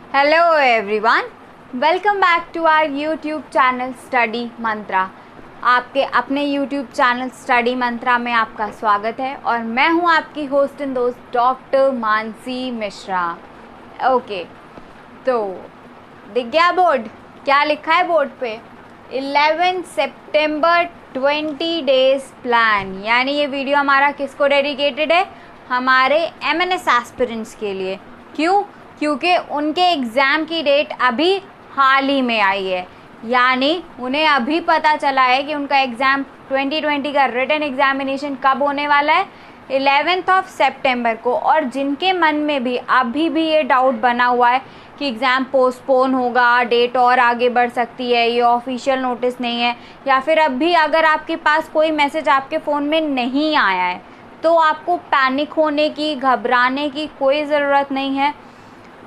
Hello everyone, welcome back to our YouTube channel study Mantra. आपके अपने YouTube channel study मंत्रा में आपका स्वागत है और मैं हूं आपकी होस्ट एंड दोस्त डॉक्टर मानसी मिश्रा। ओके, तो दिख गया बोर्ड? क्या लिखा है बोर्ड पे? 11 सितंबर 20 डेज प्लान। यानी ये वीडियो हमारा किसको डेडिकेटेड है? हमारे एमएनएस एस्पिरेंट्स के लिए। क्यों? क्योंकि उनके एग्ज़ाम की डेट अभी हाल ही में आई है, यानी उन्हें अभी पता चला है कि उनका एग्ज़ाम 2020 का रिटन एग्जामिनेशन कब होने वाला है, 11 सितंबर को। और जिनके मन में भी अभी भी ये डाउट बना हुआ है कि एग्ज़ाम पोस्टपोन होगा, डेट और आगे बढ़ सकती है, ये ऑफिशियल नोटिस नहीं है, या फिर अभी अगर आपके पास कोई मैसेज आपके फ़ोन में नहीं आया है, तो आपको पैनिक होने की, घबराने की कोई ज़रूरत नहीं है।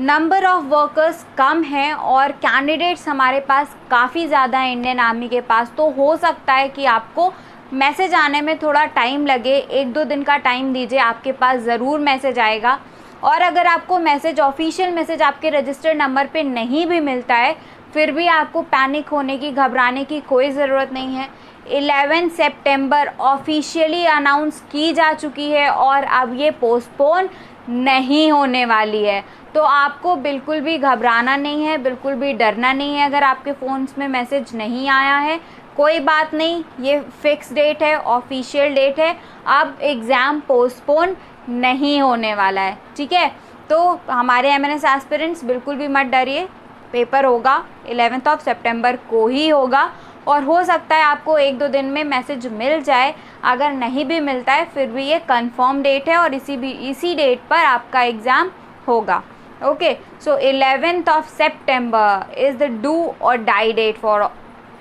नंबर ऑफ़ वर्कर्स कम है और कैंडिडेट्स हमारे पास काफ़ी ज़्यादा है इंडियन आर्मी के पास, तो हो सकता है कि आपको मैसेज आने में थोड़ा टाइम लगे। 1-2 दिन का टाइम दीजिए, आपके पास ज़रूर मैसेज आएगा। और अगर आपको मैसेज, ऑफिशियल मैसेज आपके रजिस्टर्ड नंबर पे नहीं भी मिलता है, फिर भी आपको पैनिक होने की, घबराने की कोई ज़रूरत नहीं है। 11 सितंबर ऑफिशियली अनाउंस की जा चुकी है और अब ये पोस्टपोन नहीं होने वाली है। तो आपको बिल्कुल भी घबराना नहीं है, बिल्कुल भी डरना नहीं है। अगर आपके फ़ोन्स में मैसेज नहीं आया है, कोई बात नहीं, ये फिक्स डेट है, ऑफिशियल डेट है। अब एग्ज़ाम पोस्टपोन नहीं होने वाला है, ठीक है? तो हमारे एमएनएस एस्पिरेंट्स बिल्कुल भी मत डरिए, पेपर होगा 11 सितंबर को ही होगा और हो सकता है आपको 1-2 दिन में मैसेज मिल जाए। अगर नहीं भी मिलता है फिर भी ये कंफर्म डेट है और इसी डेट पर आपका एग्ज़ाम होगा। Okay, so 11 September is the do or die date for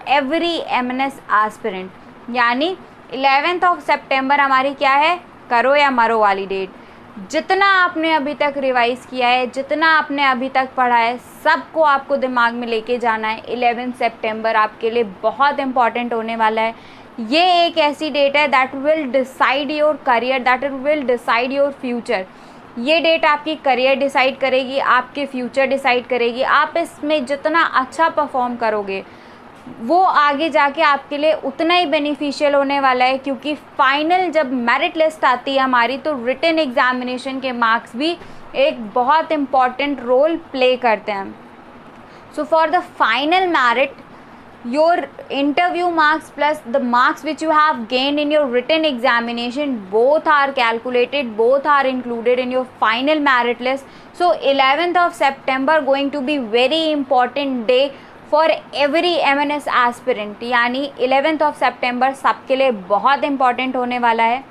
every MNS aspirant. यानी 11 सितंबर हमारी क्या है? करो या मरो वाली डेट। जितना आपने अभी तक रिवाइज़ किया है, जितना आपने अभी तक पढ़ा है, सबको आपको दिमाग में लेके जाना है। 11 सितंबर आपके लिए बहुत इम्पॉर्टेंट होने वाला है। ये एक ऐसी डेट है that will decide your career, that will decide your future. ये डेट आपकी करियर डिसाइड करेगी, आपके फ्यूचर डिसाइड करेगी। आप इसमें जितना अच्छा परफॉर्म करोगे वो आगे जाके आपके लिए उतना ही बेनिफिशियल होने वाला है, क्योंकि फाइनल जब मेरिट लिस्ट आती है हमारी, तो रिटन एग्जामिनेशन के मार्क्स भी एक बहुत इम्पॉर्टेंट रोल प्ले करते हैं। So for the final merit, your interview marks plus the marks which you have gained in your written examination, both are calculated, both are included in your final merit list. So 11 September going to be very important day for every MNS aspirant। यानी 11 September सबके लिए बहुत important होने वाला है।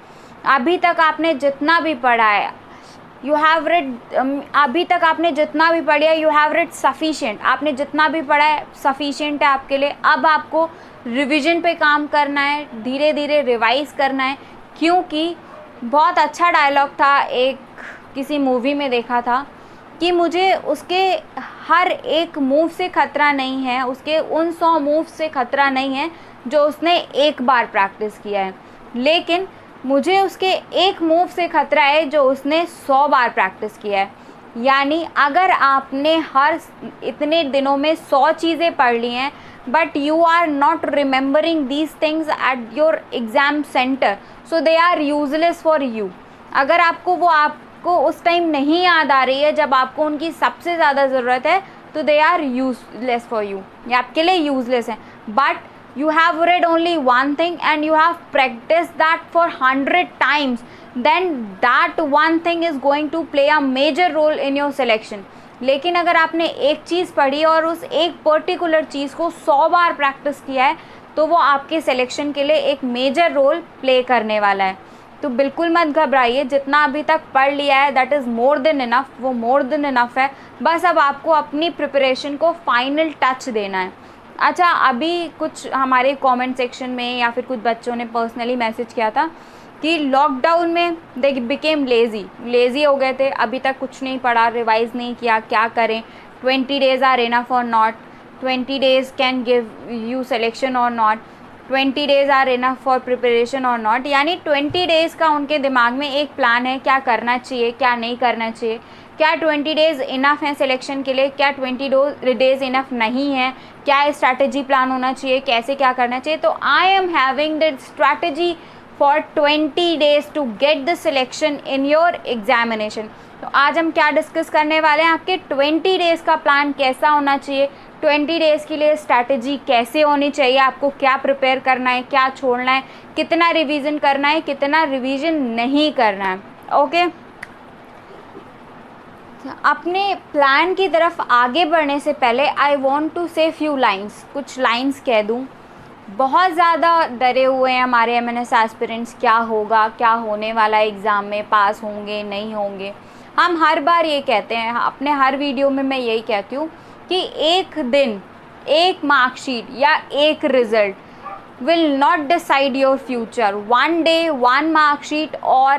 अभी तक आपने जितना भी पढ़ा है, यू हैव रेड, अभी तक आपने जितना भी पढ़ा है, यू हैव रेड सफिशिएंट। आपने जितना भी पढ़ा है सफिशिएंट है आपके लिए। अब आपको रिवीजन पे काम करना है, धीरे धीरे रिवाइज करना है। क्योंकि बहुत अच्छा डायलॉग था, एक किसी मूवी में देखा था कि मुझे उसके हर एक मूव से ख़तरा नहीं है, उसके उन 100 मूव से ख़तरा नहीं है जो उसने एक बार प्रैक्टिस किया है, लेकिन मुझे उसके एक मूव से ख़तरा है जो उसने 100 बार प्रैक्टिस किया है। यानी अगर आपने हर इतने दिनों में 100 चीज़ें पढ़ ली हैं, but you are not remembering these things at your exam centre, so they are useless for you. अगर आपको उस टाइम नहीं याद आ रही है जब आपको उनकी सबसे ज़्यादा ज़रूरत है, तो they are useless for you, ये आपके लिए यूजलेस हैं। But you have read only one thing and you have practiced that for 100 times, then that one thing is going to play a major role in your selection। लेकिन अगर आपने एक चीज़ पढ़ी और उस एक पर्टिकुलर चीज़ को 100 बार प्रैक्टिस किया है, तो वो आपके सिलेक्शन के लिए एक मेजर रोल प्ले करने वाला है। तो बिल्कुल मत घबराइए, जितना अभी तक पढ़ लिया है that is more than enough, वो मोर देन इनफ है। बस अब आपको अपनी प्रिपरेशन को फाइनल टच देना है। अच्छा, अभी कुछ हमारे कमेंट सेक्शन में या फिर कुछ बच्चों ने पर्सनली मैसेज किया था कि लॉकडाउन में दे बिकेम लेज़ी हो गए थे, अभी तक कुछ नहीं पढ़ा, रिवाइज़ नहीं किया, क्या करें? 20 days are enough or not? 20 days can give you selection or not? 20 days are enough for preparation or not? यानी 20 डेज़ का उनके दिमाग में एक प्लान है, क्या करना चाहिए, क्या नहीं करना चाहिए, क्या 20 डेज़ इनफ हैं सिलेक्शन के लिए, क्या 20 डेज़ इनफ नहीं है, क्या स्ट्रैटेजी प्लान होना चाहिए, कैसे क्या करना चाहिए। तो I am having the strategy for 20 days to get the selection in your examination. तो आज हम क्या डिस्कस करने वाले हैं, आपके 20 डेज़ का प्लान कैसा होना चाहिए, 20 डेज़ के लिए स्ट्रैटेजी कैसे होनी चाहिए, आपको क्या प्रिपेयर करना है, क्या छोड़ना है, कितना रिवीजन करना है, कितना रिवीजन नहीं करना है। ओके, अपने प्लान की तरफ आगे बढ़ने से पहले आई वॉन्ट टू से फ्यू लाइन्स, कुछ लाइन्स कह दूँ। बहुत ज़्यादा डरे हुए हैं हमारे एमएनएस एस्पिरेंट्स, क्या होगा, क्या होने वाला है एग्ज़ाम में, पास होंगे नहीं होंगे। हम हर बार ये कहते हैं, अपने हर वीडियो में मैं यही कहती हूँ कि एक दिन, एक मार्कशीट या एक result will not decide your future. One day, one mark sheet or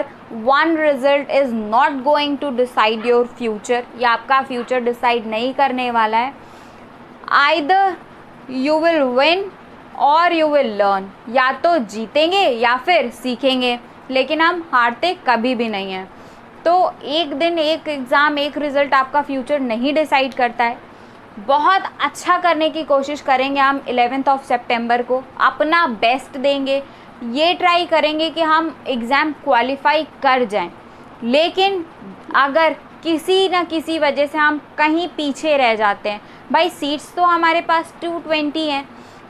one result is not going to decide your future. ये आपका future decide नहीं करने वाला है। Either you will win or you will learn. या तो जीतेंगे या फिर सीखेंगे, लेकिन हम हारते कभी भी नहीं हैं। तो एक दिन, एक एग्ज़ाम, एक रिज़ल्ट आपका फ्यूचर नहीं डिसाइड करता है। बहुत अच्छा करने की कोशिश करेंगे हम 11 सितंबर को, अपना बेस्ट देंगे, ये ट्राई करेंगे कि हम एग्ज़ाम क्वालिफाई कर जाएं। लेकिन अगर किसी न किसी वजह से हम कहीं पीछे रह जाते हैं, भाई सीट्स तो हमारे पास 220 हैं,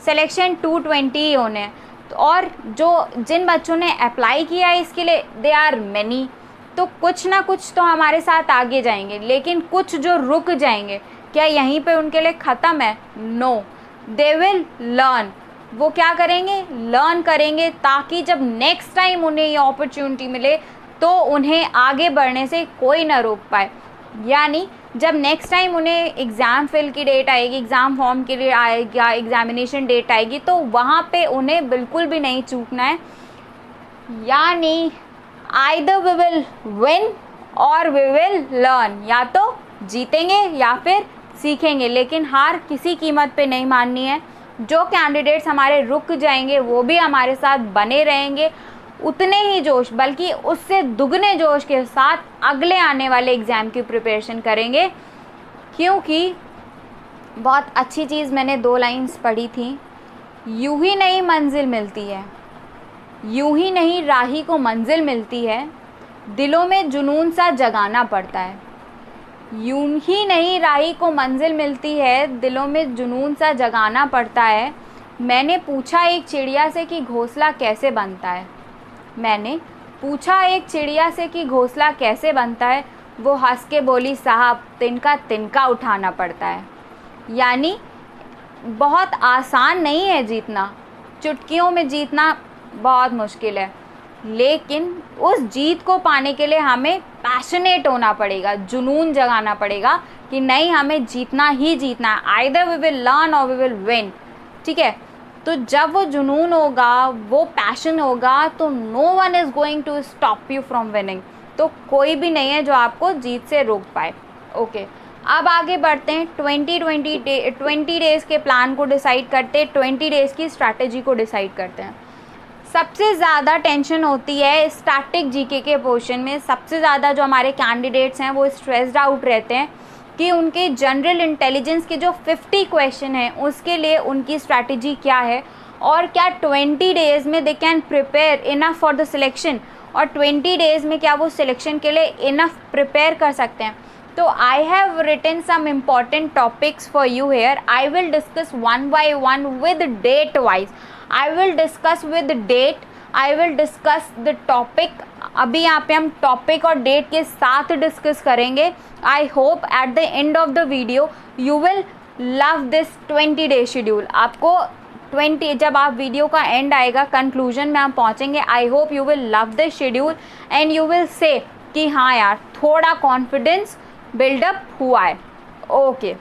सिलेक्शन 220 ही होने हैं, तो और जिन बच्चों ने अप्लाई किया है इसके लिए दे आर मैनी, तो कुछ ना कुछ तो हमारे साथ आगे जाएंगे। लेकिन कुछ जो रुक जाएंगे, क्या यहीं पे उनके लिए ख़त्म है? No, they will learn. वो क्या करेंगे? लर्न करेंगे, ताकि जब नेक्स्ट टाइम उन्हें ये अपॉर्चुनिटी मिले तो उन्हें आगे बढ़ने से कोई ना रोक पाए। यानी जब नेक्स्ट टाइम उन्हें एग्ज़ाम फिल की डेट आएगी, एग्ज़ाम फॉर्म के लिए आएगा, एग्ज़ामिनेशन डेट आएगी, तो वहाँ पे उन्हें बिल्कुल भी नहीं चूकना है। यानी आइदर वी विल विन और वी विल लर्न, या तो जीतेंगे या फिर सीखेंगे, लेकिन हार किसी कीमत पे नहीं माननी है। जो कैंडिडेट्स हमारे रुक जाएंगे वो भी हमारे साथ बने रहेंगे, उतने ही जोश बल्कि उससे दुगने जोश के साथ अगले आने वाले एग्ज़ाम की प्रिपरेशन करेंगे। क्योंकि बहुत अच्छी चीज़ मैंने 2 लाइन्स पढ़ी थी, यूं ही नहीं मंजिल मिलती है, यूं ही नहीं राही को मंजिल मिलती है, दिलों में जुनून सा जगाना पड़ता है। यूं ही नहीं राही को मंजिल मिलती है, दिलों में जुनून सा जगाना पड़ता है। मैंने पूछा एक चिड़िया से कि घोंसला कैसे बनता है, मैंने पूछा एक चिड़िया से कि घोंसला कैसे बनता है, वो हंस के बोली साहब तिनका तिनका उठाना पड़ता है। यानी बहुत आसान नहीं है जीतना, चुटकियों में जीतना बहुत मुश्किल है, लेकिन उस जीत को पाने के लिए हमें पैशनेट होना पड़ेगा, जुनून जगाना पड़ेगा कि नहीं हमें जीतना ही जीतना है। आइदर वी विल लर्न और वी विल विन। ठीक है, तो जब वो जुनून होगा, वो पैशन होगा, तो no one is going to stop you from winning. तो कोई भी नहीं है जो आपको जीत से रोक पाए। ओके, अब आगे बढ़ते हैं। 20 डेज़ के प्लान को डिसाइड करते हैं, 20 डेज़ की स्ट्रैटेजी को डिसाइड करते हैं। सबसे ज़्यादा टेंशन होती है स्टैटिक जीके के पोर्शन में। सबसे ज़्यादा जो हमारे कैंडिडेट्स हैं वो स्ट्रेस्ड आउट रहते हैं कि उनके जनरल इंटेलिजेंस के जो 50 क्वेश्चन हैं उसके लिए उनकी स्ट्रैटेजी क्या है, और क्या 20 डेज़ में they can prepare enough for the selection, और 20 डेज़ में क्या वो सिलेक्शन के लिए इनफ प्रिपेयर कर सकते हैं। तो I have written some important topics for you here. I will discuss one by one with date wise. I will discuss with date, I will discuss the topic। अभी यहाँ पे हम टॉपिक और date के साथ डिस्कस करेंगे। I hope at the end of the video you will love this 20 day schedule। आपको 20, जब आप वीडियो का एंड आएगा, कंक्लूजन में हम पहुँचेंगे, I hope you will love this schedule and you will say कि हाँ यार थोड़ा कॉन्फिडेंस बिल्डअप हुआ है। ओके,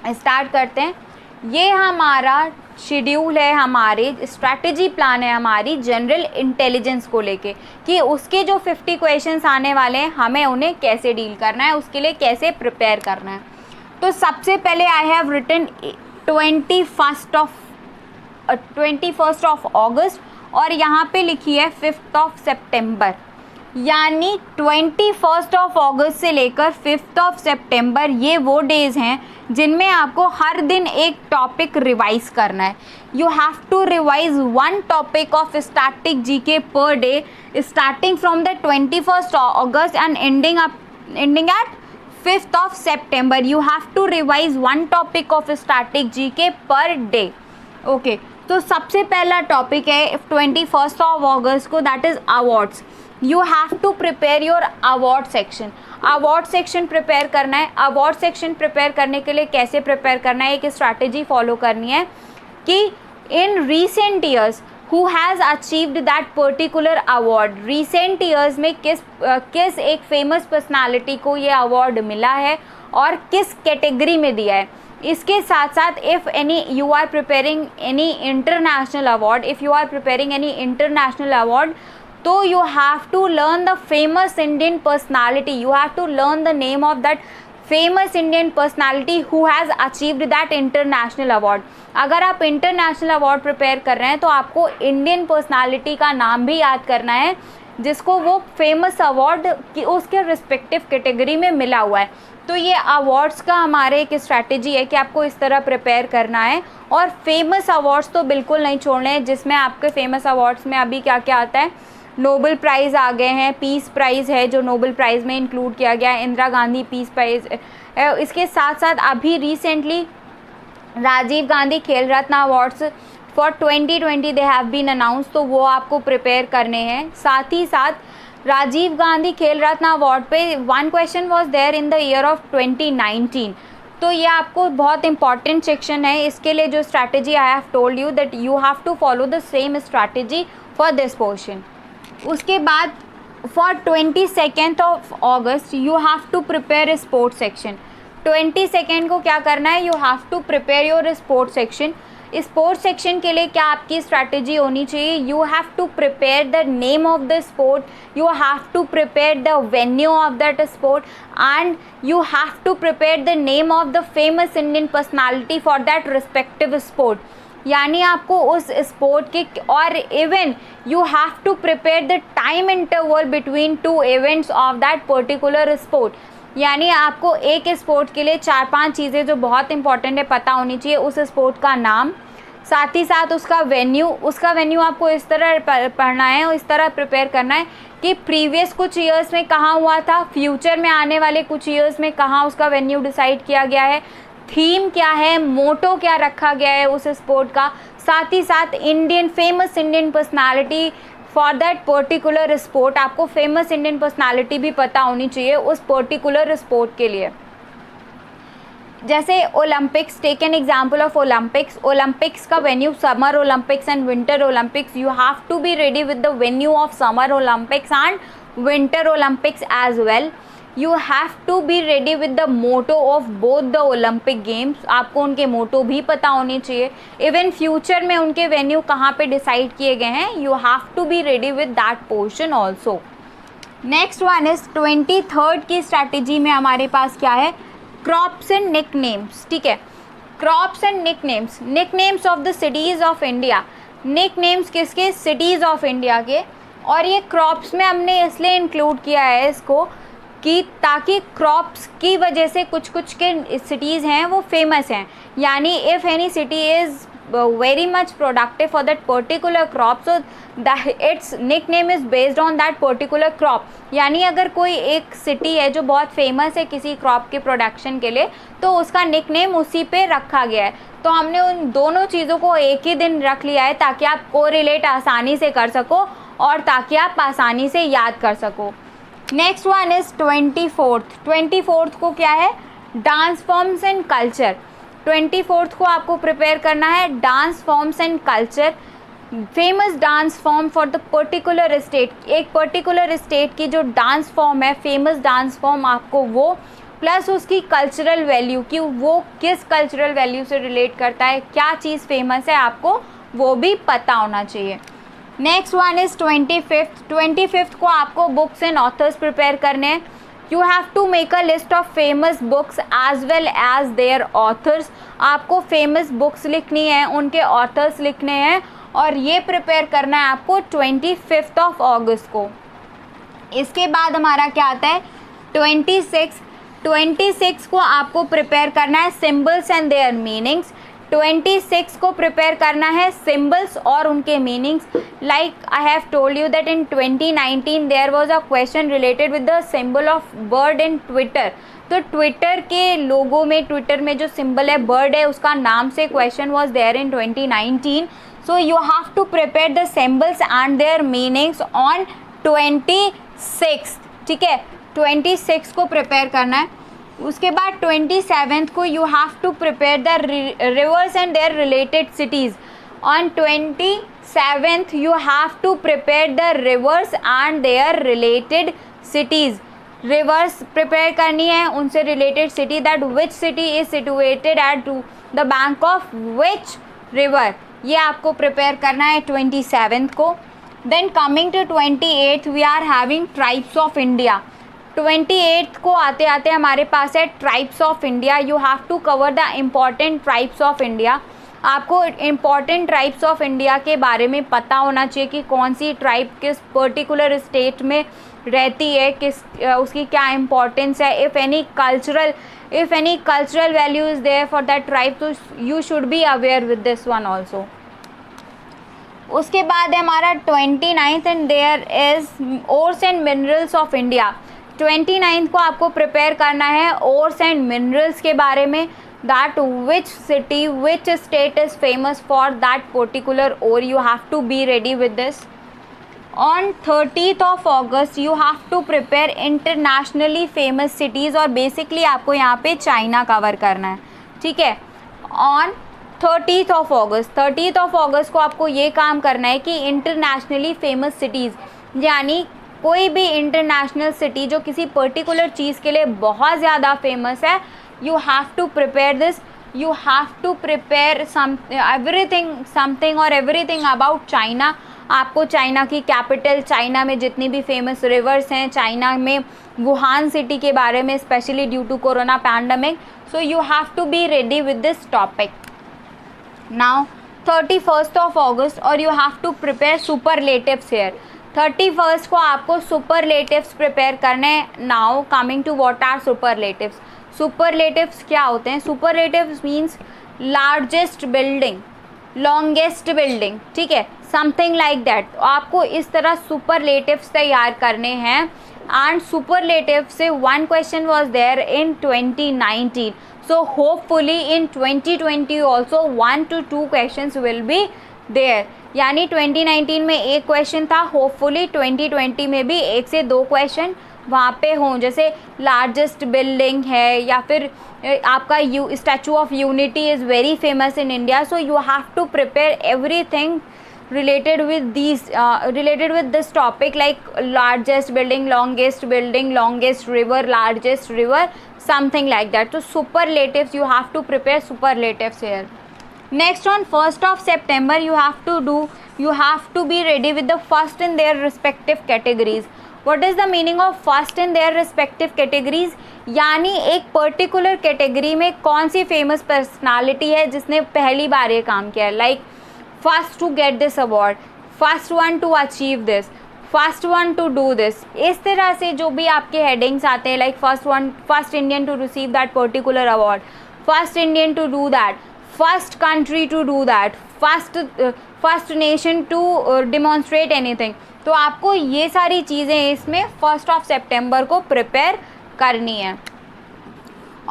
स्टार्ट करते हैं। ये हमारा शेड्यूल है, हमारी स्ट्रैटेजी प्लान है हमारी जनरल इंटेलिजेंस को लेके, कि उसके जो 50 क्वेश्चंस आने वाले हैं हमें उन्हें कैसे डील करना है, उसके लिए कैसे प्रिपेयर करना है। तो सबसे पहले I have written 21 of August और यहाँ पे लिखी है 5 सितंबर। यानी 21 अगस्त से लेकर 5 सितंबर ये वो डेज़ हैं जिनमें आपको हर दिन एक टॉपिक रिवाइज करना है. You have to revise 1 topic of static GK per day starting from the 21 August and ending at 5 September. You have to revise 1 topic of static GK per day. Okay, तो सबसे पहला topic है 21 अगस्त को, that is awards. You have to prepare your award section. Award section prepare करना है. Award section prepare करने के लिए कैसे प्रिपेयर करना है, एक स्ट्रैटेजी फॉलो करनी है कि in recent years who has achieved that particular award. Recent years में किस एक फेमस पर्सनालिटी को ये अवार्ड मिला है और किस कैटेगरी में दिया है. इसके साथ साथ if any you are preparing any international award, if you are preparing any international award, तो you have to learn the famous Indian personality. You have to learn the name of that famous Indian personality who has achieved that international award. अगर आप international award prepare कर रहे हैं तो आपको Indian personality का नाम भी याद करना है जिसको वो फेमस अवार्ड की उसके रिस्पेक्टिव कैटेगरी में मिला हुआ है. तो ये अवार्ड्स का हमारे एक स्ट्रैटेजी है कि आपको इस तरह प्रिपेयर करना है. और फेमस अवार्ड्स तो बिल्कुल नहीं छोड़ने हैं, जिसमें आपके फेमस अवार्ड्स में अभी क्या क्या आता है, नोबेल प्राइज़ आ गए हैं, पीस प्राइज़ है जो नोबेल प्राइज़ में इंक्लूड किया गया है, इंदिरा गांधी पीस प्राइज़. इसके साथ साथ अभी recently Rajiv Gandhi Khel Ratna awards for 2020 they have been announce, तो वो आपको प्रिपेयर करने हैं. साथ ही साथ राजीव गांधी खेल रत्न अवार्ड पे 1 question was there in the year of 2019. तो ये आपको बहुत इंपॉर्टेंट सेक्शन है. इसके लिए जो strategy I have told you that you have to follow the same strategy for this portion. उसके बाद for 22 August you have to prepare sports section. 22 को क्या करना है, you have to prepare your sports section. Sports section के लिए क्या आपकी स्ट्रैटेजी होनी चाहिए, you have to prepare the name of the sport, you have to prepare the venue of that sport and you have to prepare the name of the famous Indian personality for that respective sport. यानी आपको उस sport के, और even you have to prepare the time interval between 2 events of that particular sport. यानी आपको एक sport के लिए 4-5 चीज़ें जो बहुत इंपॉर्टेंट है पता होनी चाहिए. उस स्पोर्ट का नाम, साथ ही साथ उसका वेन्यू आपको इस तरह पढ़ना है और इस तरह प्रिपेयर करना है कि प्रीवियस कुछ ईयर्स में कहाँ हुआ था, फ्यूचर में आने वाले कुछ ईयर्स में कहाँ उसका वेन्यू डिसाइड किया गया है, थीम क्या है, मोटो क्या रखा गया है उस स्पोर्ट का. साथ ही साथ famous Indian personality for that particular sport. आपको फेमस इंडियन पर्सनालिटी भी पता होनी चाहिए उस पर्टिकुलर स्पोर्ट के लिए. जैसे Olympics, take an example of Olympics. Olympics का venue summer Olympics and winter Olympics. You have to be ready with the venue of summer Olympics and winter Olympics as well. You have to be ready with the motto of both the Olympic games. आपको उनके मोटो भी पता होने चाहिए. Even future में उनके venue कहाँ पे डिसाइड किए गए हैं, you have to be ready with that portion also. Next one is 23rd की स्ट्रैटेजी में हमारे पास क्या है, क्रॉप्स एंड निक नेम्स. ठीक है, crops and nick names of the cities of India. Nick names किसके, सिटीज़ ऑफ इंडिया के. और ये क्रॉप्स में हमने इसलिए इंक्लूड किया है इसको कि ताकि क्रॉप्स की वजह से कुछ के सिटीज़ हैं वो फेमस हैं. यानी if any city is very much productive for that particular crop, so its nick name is based on that particular crop. यानी अगर कोई एक सिटी है जो बहुत फेमस है किसी क्रॉप के प्रोडक्शन के लिए, तो उसका निक नेम उसी पे रखा गया है. तो हमने उन दोनों चीज़ों को एक ही दिन रख लिया है ताकि आप कोरिलेट आसानी से कर सको और ताकि आप आसानी से याद कर सको. नेक्स्ट वन इज़ 24th को क्या है, dance forms and culture. 24th को आपको प्रिपेयर करना है dance forms and culture. Famous dance form for the particular state. एक पर्टिकुलर स्टेट की जो डांस फॉर्म है, फेमस डांस फॉर्म, आपको वो प्लस उसकी कल्चरल वैल्यू कि वो किस कल्चरल वैल्यू से रिलेट करता है, क्या चीज़ फेमस है, आपको वो भी पता होना चाहिए. नेक्स्ट वन इज़ 25th को आपको बुक्स एंड ऑथर्स प्रिपेयर करने हैं. You have to make a list of famous books as well as their authors. आपको फेमस बुक्स लिखनी है, उनके ऑथर्स लिखने हैं और ये प्रिपेयर करना है आपको 25 अगस्त को. इसके बाद हमारा क्या आता है 26 को आपको प्रिपेयर करना है सिम्बल्स एंड देयर मीनिंग्स। 26 को प्रिपेयर करना है सिम्बल्स और उनके meanings. Like I have told you that in 2019 there was a question related with the symbol of bird in Twitter. तो ट्विटर के लोगो में, ट्विटर में जो सिंबल है बर्ड है, उसका नाम से question was there in 2019। So you have to prepare the symbols and their meanings on 26, ठीक है, 26 को प्रिपेयर करना है। उसके बाद 27 को you have to prepare the rivers and their related cities. On 27 you have to prepare the rivers and their related cities. Rivers prepare करनी है, उनसे related city, that which city is situated at the bank of which river, ये आपको prepare करना है 27 को। Then coming to 28 we are having tribes of India. 28 को आते आते हमारे पास है tribes of India. You have to cover the important tribes of India. आपको इम्पॉर्टेंट ट्राइब्स ऑफ इंडिया के बारे में पता होना चाहिए कि कौन सी ट्राइब किस पर्टिकुलर स्टेट में रहती है, उसकी क्या इम्पोर्टेंस है, if any cultural value is there for that tribe, तो you should be aware with this one also. उसके बाद है हमारा 29 and there is ores and minerals of India. 29 को आपको प्रिपेयर करना है ओर्स एंड मिनरल्स के बारे में, that which city which state is famous for that particular ore. You have to be ready with this. On 30th of August you have to prepare internationally famous cities, और basically आपको यहाँ पे China cover करना है, ठीक है। On 30th of August को आपको ये काम करना है कि इंटरनेशनली फेमस सिटीज़, यानी कोई भी इंटरनेशनल सिटी जो किसी पर्टिकुलर चीज़ के लिए बहुत ज़्यादा फेमस है, you have to prepare this. You have to prepare something और एवरीथिंग अबाउट चाइना। आपको चाइना की कैपिटल, चाइना में जितनी भी फेमस रिवर्स हैं, चाइना में वुहान सिटी के बारे में, specially due to corona pandemic, so you have to be ready with this topic. Now 31st of August और you have to prepare superlatives here. 31st को आपको सुपरलेटिव्स प्रिपेयर करने हैं। Now coming to what are superlatives. Superlatives क्या होते हैं? Superlatives means largest building, longest building, ठीक है, समथिंग लाइक दैट। आपको इस तरह सुपरलेटिव्स तैयार करने हैं। एंड सुपरलेटिव से one question was there in 2019, so hopefully in 2020 also 1 to 2 questions will be there. यानी 2019 में एक क्वेश्चन था, होपफुली 2020 में भी 1 से 2 क्वेश्चन वहाँ पे हों, जैसे लार्जेस्ट बिल्डिंग है, या फिर आपका statue of unity is very famous in India. So you have to prepare everything related with this topic, like largest building, longest river, largest river, something like that. So superlatives, you have to prepare superlatives here. Next, on 1st of September you have to be ready with the first in their respective categories. What is the meaning of first in their respective categories? यानी एक particular category में कौन सी famous personality है जिसने पहली बार ये काम किया है, like first to get this award, first one to achieve this, first one to do this. इस तरह से जो भी आपके हेडिंग्स आते हैं, like first Indian to receive that particular award, first Indian to do that, first country to do that, first nation to demonstrate anything. तो आपको ये सारी चीज़ें इसमें 1st of September को प्रिपेयर करनी है।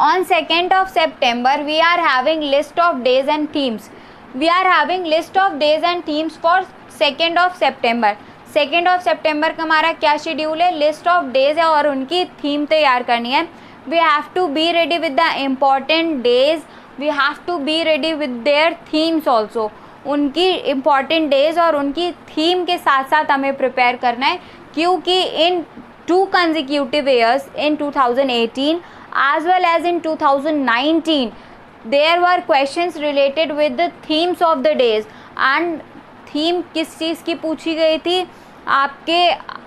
On 2nd of September we are having list of days and themes. We are having list of days and themes for 2nd of September. 2nd of September का हमारा क्या schedule है? List of days है और उनकी theme तैयार करनी है। We have to be ready with the important days. We have to be ready with their themes also. उनकी important days और उनकी थीम के साथ साथ हमें प्रिपेयर करना है, क्योंकि इन 2 consecutive years in 2018 as well as in 2019 there were questions related with the themes of the days. and theme किस चीज़ की पूछी गई थी? आपके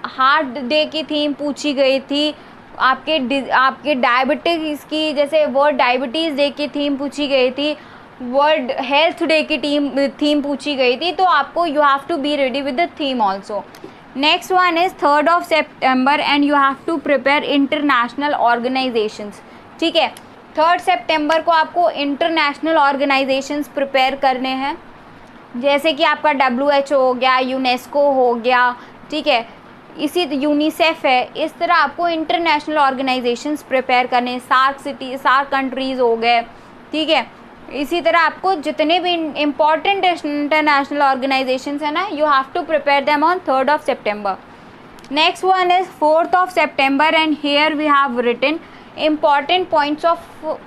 हार्ट डे की थीम पूछी गई थी, आपके डायबिटीज़ की, जैसे वर्ल्ड डायबिटीज़ डे की थीम पूछी गई थी, वर्ल्ड हेल्थ डे की थीम पूछी गई थी। तो आपको you have to be ready with the theme also. Next one is 3rd of September and you have to prepare international organisations. ठीक है, 3rd September को आपको इंटरनेशनल ऑर्गेनाइजेशंस प्रिपेयर करने हैं, जैसे कि आपका WHO हो गया, यूनेस्को हो गया, ठीक है, इसी यूनिसेफ है। इस तरह आपको इंटरनेशनल ऑर्गेनाइजेशंस प्रिपेयर करने, सार्क कंट्रीज़ हो गए, ठीक है। इसी तरह आपको जितने भी इम्पॉर्टेंट इंटरनेशनल ऑर्गेनाइजेशंस है ना, you have to prepare them on 3rd of September। Next one is 4th of September and here we have written important points of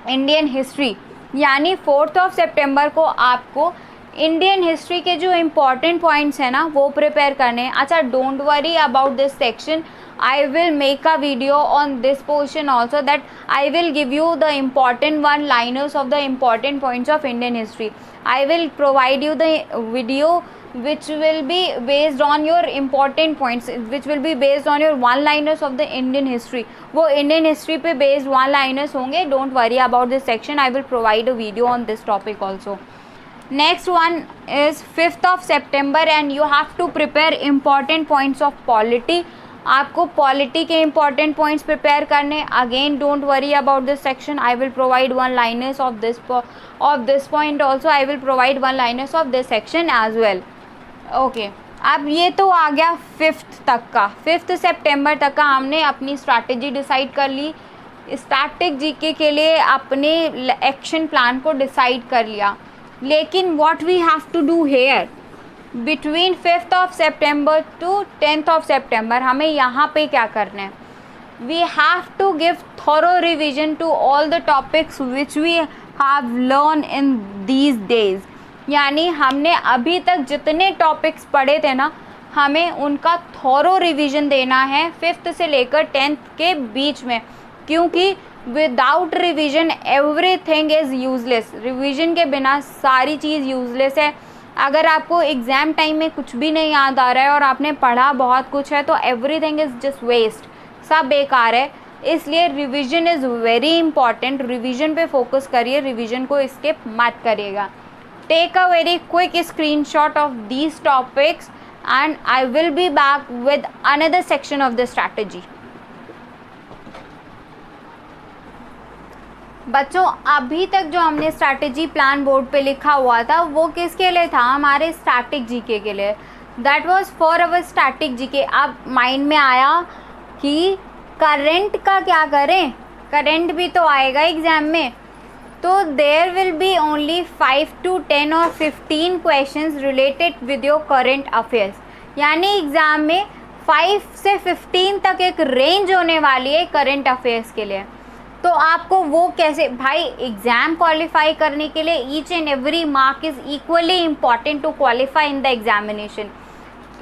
Indian history. यानी 4th of September को आपको Indian history के जो important points हैं ना वो prepare करने हैं। अच्छा, don't worry about this section, I will make a video on this portion also, that I will give you the important one-liners of the important points of Indian history. I will provide you the video which will be based on your important points, which will be based on your one-liners of the Indian history. वो Indian history पे based one-liners होंगे, don't worry about this section. I will provide a video on this topic also. Next one is 5th of September and you have to prepare important points of polity. आपको polity के important points prepare करने। Again don't worry about this section, I will provide one liners of this point also, I will provide one liners of this section as well. Okay, अब ये तो आ गया 5th तक का। 5th September तक का हमने अपनी स्ट्रैटेजी डिसाइड कर ली, स्टैटिक जीके के लिए अपने एक्शन प्लान को डिसाइड कर लिया। लेकिन what we have to do here between 5th of September to 10th of September, हमें यहाँ पे क्या करना है? We have to give thorough revision to all the topics which we have learn in these days. यानी हमने अभी तक जितने टॉपिक्स पढ़े थे ना, हमें उनका थॉरो रिविजन देना है 5th से लेकर 10th के बीच में, क्योंकि without revision everything is useless. Revision के बिना सारी चीज़ यूजलेस है। अगर आपको एग्ज़ाम टाइम में कुछ भी नहीं याद आ रहा है और आपने पढ़ा बहुत कुछ है तो एवरीथिंग इज़ जस्ट वेस्ट, सब बेकार है। इसलिए revision is very important. Revision पे फोकस करिए, रिवीजन को स्किप मत करिएगा। Take a very quick screenshot of these topics and I will be back with another section of the strategy. बच्चों, अभी तक जो हमने स्ट्रैटेजी प्लान बोर्ड पे लिखा हुआ था वो किसके लिए था? हमारे स्टैटिक जीके के लिए। That was for our static GK. अब माइंड में आया कि करंट का क्या करें, करंट भी तो आएगा एग्ज़ाम में, तो there will be only 5 to 10 और 15 questions related with your current affairs. यानी एग्ज़ाम में 5 से 15 तक एक रेंज होने वाली है करंट अफेयर्स के लिए। तो आपको वो कैसे, भाई एग्ज़ाम क्वालिफाई करने के लिए each and every mark is equally important to qualify in the examination.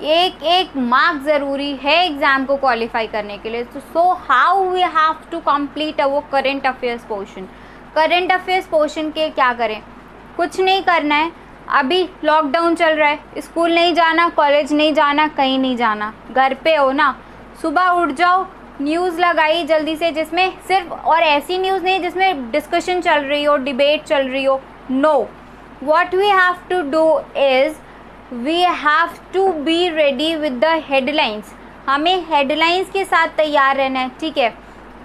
एक एक मार्क ज़रूरी है एग्ज़ाम को क्वालिफाई करने के लिए। तो so how we have to complete our current affairs portion. Current affairs portion के क्या करें? कुछ नहीं करना है। अभी लॉकडाउन चल रहा है, स्कूल नहीं जाना, कॉलेज नहीं जाना, कहीं नहीं जाना, घर पे हो ना। सुबह उठ जाओ, न्यूज़ लगाई जल्दी से, जिसमें सिर्फ, और ऐसी न्यूज़ नहीं जिसमें डिस्कशन चल रही हो, डिबेट चल रही हो। No, what we have to do is we have to be ready with the headlines. हमें हेडलाइंस के साथ तैयार रहना है, ठीक है।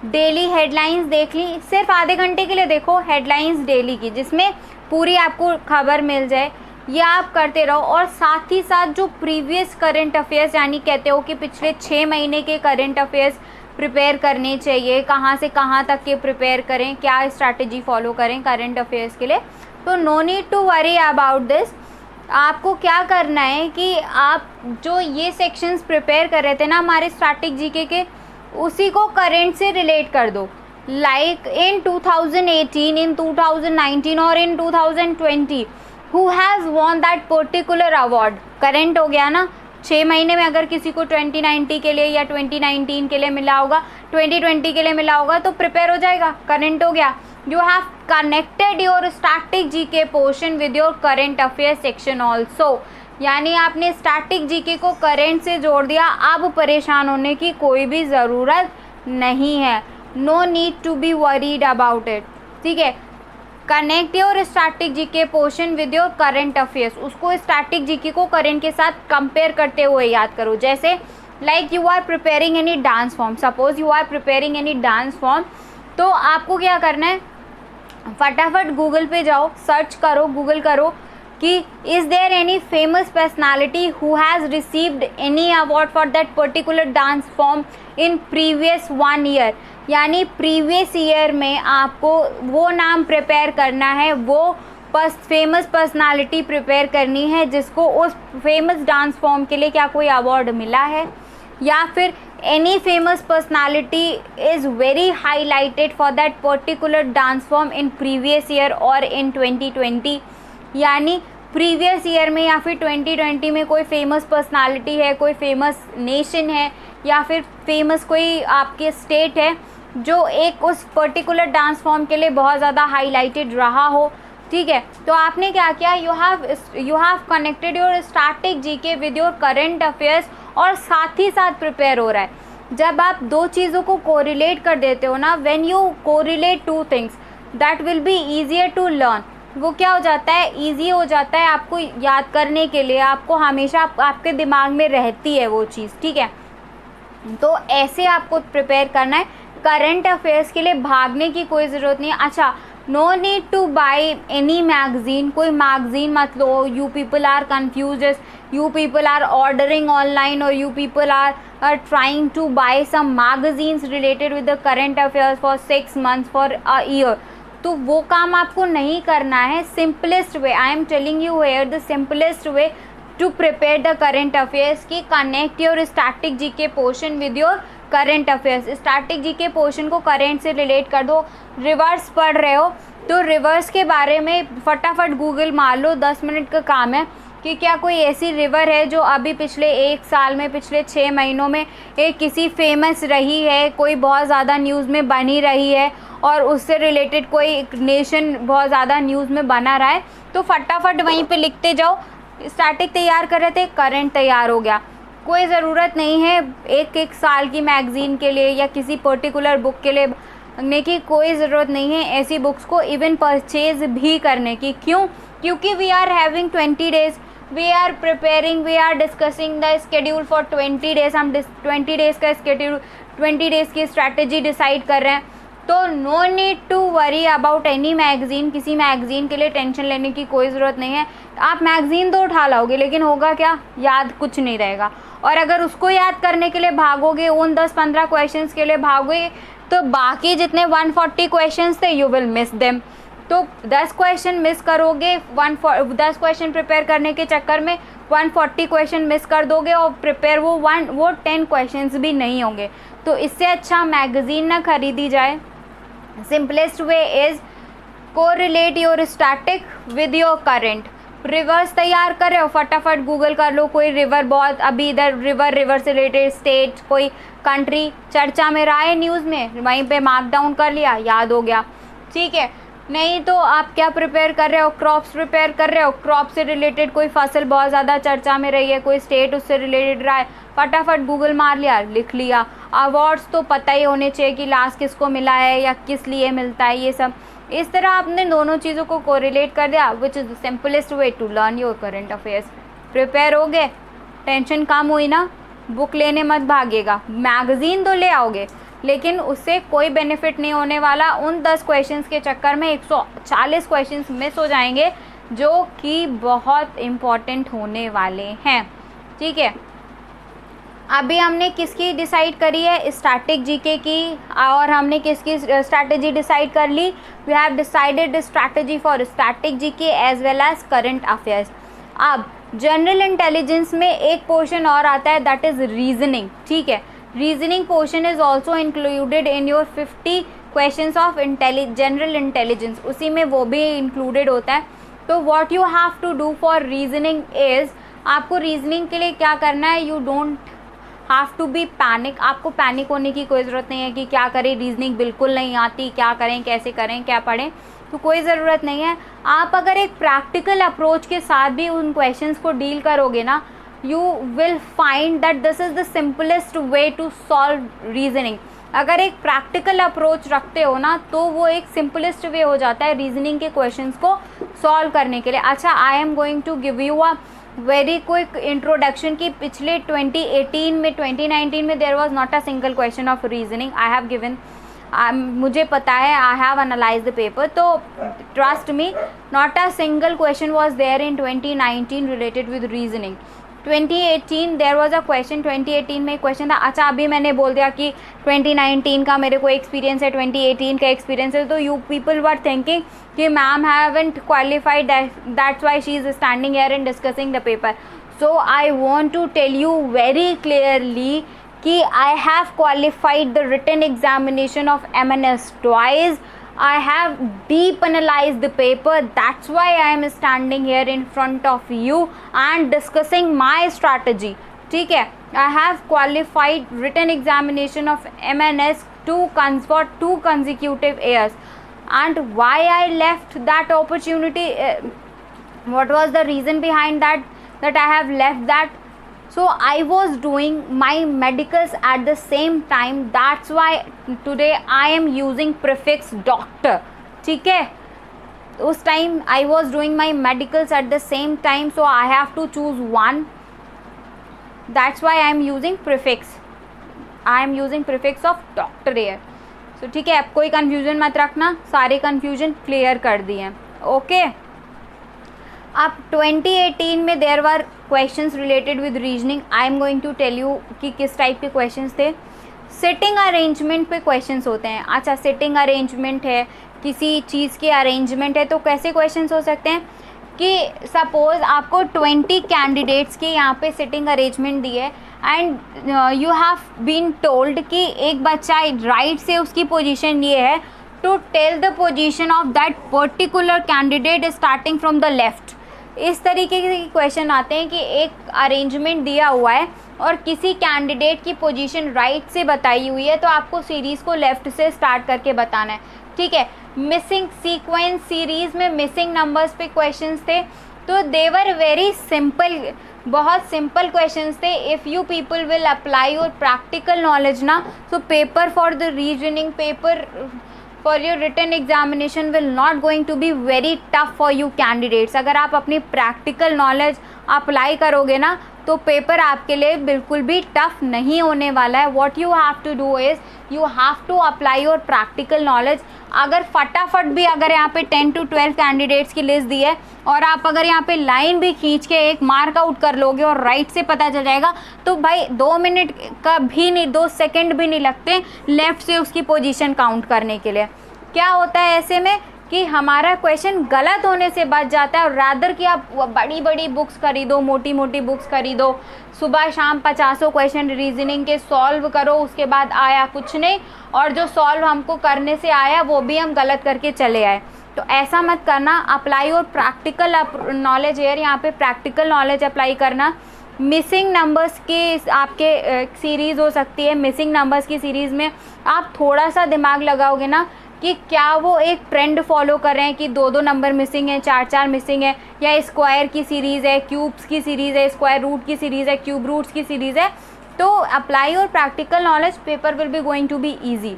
डेली हेडलाइंस देख ली, सिर्फ आधे घंटे के लिए देखो हेडलाइंस डेली की, जिसमें पूरी आपको खबर मिल जाए। ये आप करते रहो, और साथ ही साथ जो प्रीवियस करंट अफेयर्स, यानी कहते हो कि पिछले 6 महीने के करंट अफेयर्स प्रिपेयर करने चाहिए, कहाँ से कहाँ तक के प्रिपेयर करें, क्या स्ट्रैटेजी फॉलो करें करंट अफेयर्स के लिए। तो no need to worry about this. आपको क्या करना है कि आप जो ये सेक्शंस प्रिपेयर कर रहे थे ना हमारे स्टैटिक जीके के, उसी को करंट से रिलेट कर दो। लाइक इन 2018, इन 2019 और इन 2020 who has won that particular award. Current हो गया ना। 6 महीने में अगर किसी को 2090 के लिए या 2019 के लिए मिला होगा, 2020 के लिए मिला होगा, तो प्रिपेयर हो जाएगा, करंट हो गया। You have connected your static GK portion with your current affair section also. यानी आपने स्टैटिक जीके को करंट से जोड़ दिया। अब परेशान होने की कोई भी ज़रूरत नहीं है। No need to be worried about it, ठीक है। Connect your static GK portion with your current affairs, उसको स्टैटिक जीके को करंट के साथ कंपेयर करते हुए याद करो। जैसे like you are preparing any dance form, suppose you are preparing any dance form, तो आपको क्या करना है, फटाफट गूगल पे जाओ, सर्च करो, गूगल करो कि is there any famous personality who has received any award for that particular dance form in previous 1 year, यानी प्रीवियस ईयर में आपको वो नाम प्रिपेयर करना है, वो फेमस पर्सनालिटी प्रिपेयर करनी है जिसको उस फेमस डांस फॉर्म के लिए क्या कोई अवार्ड मिला है, या फिर any famous personality is very highlighted for that particular dance form in previous year और इन 2020, यानी प्रीवियस ईयर में या फिर 2020 में कोई फेमस पर्सनालिटी है, कोई फेमस नेशन है या फिर फेमस कोई आपके स्टेट है जो एक उस पर्टिकुलर डांस फॉर्म के लिए बहुत ज़्यादा हाईलाइटेड रहा हो। ठीक है, तो आपने क्या किया, you have connected your static GK with your current affairs, और साथ ही साथ प्रिपेयर हो रहा है। जब आप दो चीज़ों को कोरिलेट कर देते हो ना, when you correlate two things that will be easier to learn, वो क्या हो जाता है, ईजी हो जाता है आपको याद करने के लिए, आपको हमेशा आपके दिमाग में रहती है वो चीज़। ठीक है, तो ऐसे आपको प्रिपेयर करना है। करंट अफेयर्स के लिए भागने की कोई ज़रूरत नहीं है। अच्छा, no need to buy any magazine, कोई मैगज़ीन मत लो। You people are confuse, you people are ordering online और you people are trying to buy some magazines related with the current affairs for 6 months for a year, तो वो काम आपको नहीं करना है। Simplest way, I am telling you here the simplest way to prepare the current affairs की connect your static GK portion with your current affairs. Static GK portion को current से रिलेट कर दो। रिवर्स पढ़ रहे हो तो रिवर्स के बारे में फटाफट गूगल मार लो, 10 मिनट का काम है कि क्या कोई ऐसी रिवर है जो अभी पिछले 1 साल में, पिछले 6 महीनों में एक किसी फेमस रही है, कोई बहुत ज़्यादा न्यूज़ में बनी रही है और उससे रिलेटेड कोई नेशन बहुत ज़्यादा न्यूज़ में बना रहा है, तो फटाफट वहीं पे लिखते जाओ। स्टैटिक तैयार कर रहे थे, करंट तैयार हो गया। कोई ज़रूरत नहीं है एक साल की मैगज़ीन के लिए या किसी पर्टिकुलर बुक के लिए भागने की, कोई ज़रूरत नहीं है ऐसी बुक्स को इवन परचेज भी करने की। क्यों? क्योंकि we are having 20 days, we are preparing, we are discussing the schedule for 20 days। हम 20 days का स्केड्यूल, 20 days की स्ट्रैटेजी डिसाइड कर रहे हैं, तो no need to worry about any magazine. किसी मैगज़ीन के लिए टेंशन लेने की कोई ज़रूरत नहीं है। आप मैगज़ीन तो उठा लाओगे लेकिन होगा क्या, याद कुछ नहीं रहेगा। और अगर उसको याद करने के लिए भागोगे, उन 10-15 क्वेश्चंस के लिए भागोगे, तो बाकी जितने 140 क्वेश्चंस थे यू विल मिस देम। तो 10 क्वेश्चन मिस करोगे, 10 क्वेश्चन प्रिपेयर करने के चक्कर में 140 क्वेश्चन मिस कर दोगे और प्रिपेयर वो 10 क्वेश्चंस भी नहीं होंगे। तो इससे अच्छा मैगज़ीन ना खरीदी जाए। Simplest way is correlate your static with your current. Reverse तैयार कर रहे हो, फटाफट गूगल कर लो कोई रिवर, बहुत अभी इधर रिवर से रिलेटेड स्टेट, कोई कंट्री चर्चा में रहा है न्यूज़ में, वहीं पे मार्क डाउन कर लिया, याद हो गया। ठीक है, नहीं तो आप क्या प्रिपेयर कर रहे हो, क्रॉप्स प्रिपेयर कर रहे हो, क्रॉप से रिलेटेड कोई फसल बहुत ज़्यादा चर्चा में रही है, कोई स्टेट उससे रिलेटेड रहा है, फटाफट गूगल मार लिया, लिख लिया। अवार्ड्स तो पता ही होने चाहिए कि लास्ट किसको मिला है या किस लिए मिलता है, ये सब। इस तरह आपने दोनों चीज़ों को कोरिलेट कर दिया, which is the simplest way to learn your current affairs. Prepare हो गए, टेंशन कम हुई ना, बुक लेने मत भागिएगा। मैगज़ीन तो ले आओगे लेकिन उससे कोई बेनिफिट नहीं होने वाला। उन 10 क्वेश्चंस के चक्कर में 140 क्वेश्चंस मिस हो जाएंगे जो कि बहुत इम्पॉर्टेंट होने वाले हैं। ठीक है, अभी हमने किसकी डिसाइड करी है, स्टैटिक जीके की, और हमने किसकी स्ट्रैटेजी डिसाइड कर ली, we have decided strategy for static GK as well as current affairs. अब जनरल इंटेलिजेंस में एक पोर्शन और आता है, दैट इज़ रीजनिंग। ठीक है, reasoning portion is also included in your 50 questions of general intelligence, उसी में वो भी इंक्लूडेड होता है। तो what you have to do for reasoning is, आपको रीजनिंग के लिए क्या करना है, you don't have to be panic. आपको पैनिक होने की कोई ज़रूरत नहीं है कि क्या करें, रीजनिंग बिल्कुल नहीं आती, क्या करें, कैसे करें, क्या पढ़ें, तो कोई ज़रूरत नहीं है। आप अगर एक प्रैक्टिकल अप्रोच के साथ भी उन क्वेश्चंस को डील करोगे ना, you will find that this is the simplest way to solve reasoning. अगर एक प्रैक्टिकल अप्रोच रखते हो ना तो वो एक सिंपलेस्ट वे हो जाता है रीजनिंग के क्वेश्चंस को सॉल्व करने के लिए। अच्छा, I am going to give you a very quick introduction कि पिछले 2018 में 2019 में there was not a single question of reasoning I have given. मुझे पता है, I have analyse the paper, तो trust me not a single question was there in 2019 related with reasoning. 2018 there was a question, 2018 में question था। अच्छा, अभी मैंने बोल दिया कि 2019 का मेरे को एक्सपीरियंस है, 2018 का एक्सपीरियंस है, तो यू पीपल वर थिंकिंग कि ma'am haven't qualified, that's why she is standing here and discussing the paper. So I want to tell you very clearly कि I have qualified the written examination of MNS twice. I have deep analyzed the paper. That's why I am standing here in front of you and discussing my strategy. ठीक है, I have qualified written examination of MNS for 2 consecutive years. And why I left that opportunity? What was the reason behind that I have left that? So I was doing my medicals at the same time. That's why today I am using prefix doctor. ठीक है, उस time I was doing my medicals at the same time, so I have to choose one. That's why I am using prefix. I am using prefix of doctor here. So ठीक है, अब कोई confusion मत रखना, सारे confusion clear कर दिए। Okay. अब 2018 में there were questions related with reasoning. I am going to tell you कि किस टाइप के क्वेश्चंस थे। सिटिंग अरेंजमेंट पे क्वेश्चंस होते हैं। अच्छा, सिटिंग अरेंजमेंट है, किसी चीज़ की अरेंजमेंट है, तो कैसे क्वेश्चंस हो सकते हैं कि सपोज आपको 20 कैंडिडेट्स के यहाँ पे सिटिंग अरेंजमेंट दी है and you have been told कि एक बच्चा राइट से उसकी पोजीशन ये है, to tell the position of that particular candidate starting from the left. इस तरीके के क्वेश्चन आते हैं कि एक अरेंजमेंट दिया हुआ है और किसी कैंडिडेट की पोजीशन राइट से बताई हुई है, तो आपको सीरीज़ को लेफ़्ट से स्टार्ट करके बताना है। ठीक है, मिसिंग सीक्वेंस सीरीज़ में मिसिंग नंबर्स पे क्वेश्चंस थे, तो देवर वेरी सिंपल, बहुत सिंपल क्वेश्चंस थे। If you people will apply your practical knowledge ना, so paper for the reasoning, paper for your written examination will not going to be very tough for you candidates। अगर आप अपनी practical knowledge apply करोगे ना तो paper आपके लिए बिल्कुल भी टफ नहीं होने वाला है। What you have to do is you have to apply your practical knowledge। अगर फटाफट भी अगर यहाँ पे 10 to 12 कैंडिडेट्स की लिस्ट दी है और आप अगर यहाँ पे लाइन भी खींच के एक मार्क आउट कर लोगे और राइट से पता चल जाएगा, तो भाई 2 मिनट का भी नहीं, 2 सेकेंड भी नहीं लगते लेफ़्ट से उसकी पोजीशन काउंट करने के लिए। क्या होता है ऐसे में कि हमारा क्वेश्चन गलत होने से बच जाता है, और रादर कि आप बड़ी बड़ी बुक्स खरीदो, मोटी मोटी बुक्स खरीदो, सुबह शाम 50 क्वेश्चन रीजनिंग के सॉल्व करो, उसके बाद आया कुछ नहीं, और जो सॉल्व हमको करने से आया वो भी हम गलत करके चले आए। तो ऐसा मत करना। अप्लाई और प्रैक्टिकल नॉलेज है, यहाँ पे प्रैक्टिकल नॉलेज अप्लाई करना। मिसिंग नंबर्स की आपके सीरीज़ हो सकती है, मिसिंग नंबर्स की सीरीज़ में आप थोड़ा सा दिमाग लगाओगे ना कि क्या वो एक ट्रेंड फॉलो कर रहे हैं कि 2-2 नंबर मिसिंग है, 4-4 मिसिंग है, या स्क्वायर की सीरीज़ है, क्यूब्स की सीरीज़ है, स्क्वायर रूट की सीरीज़ है, क्यूब रूट्स की सीरीज़ है, तो अप्लाई और practical knowledge, paper will be going to be easy.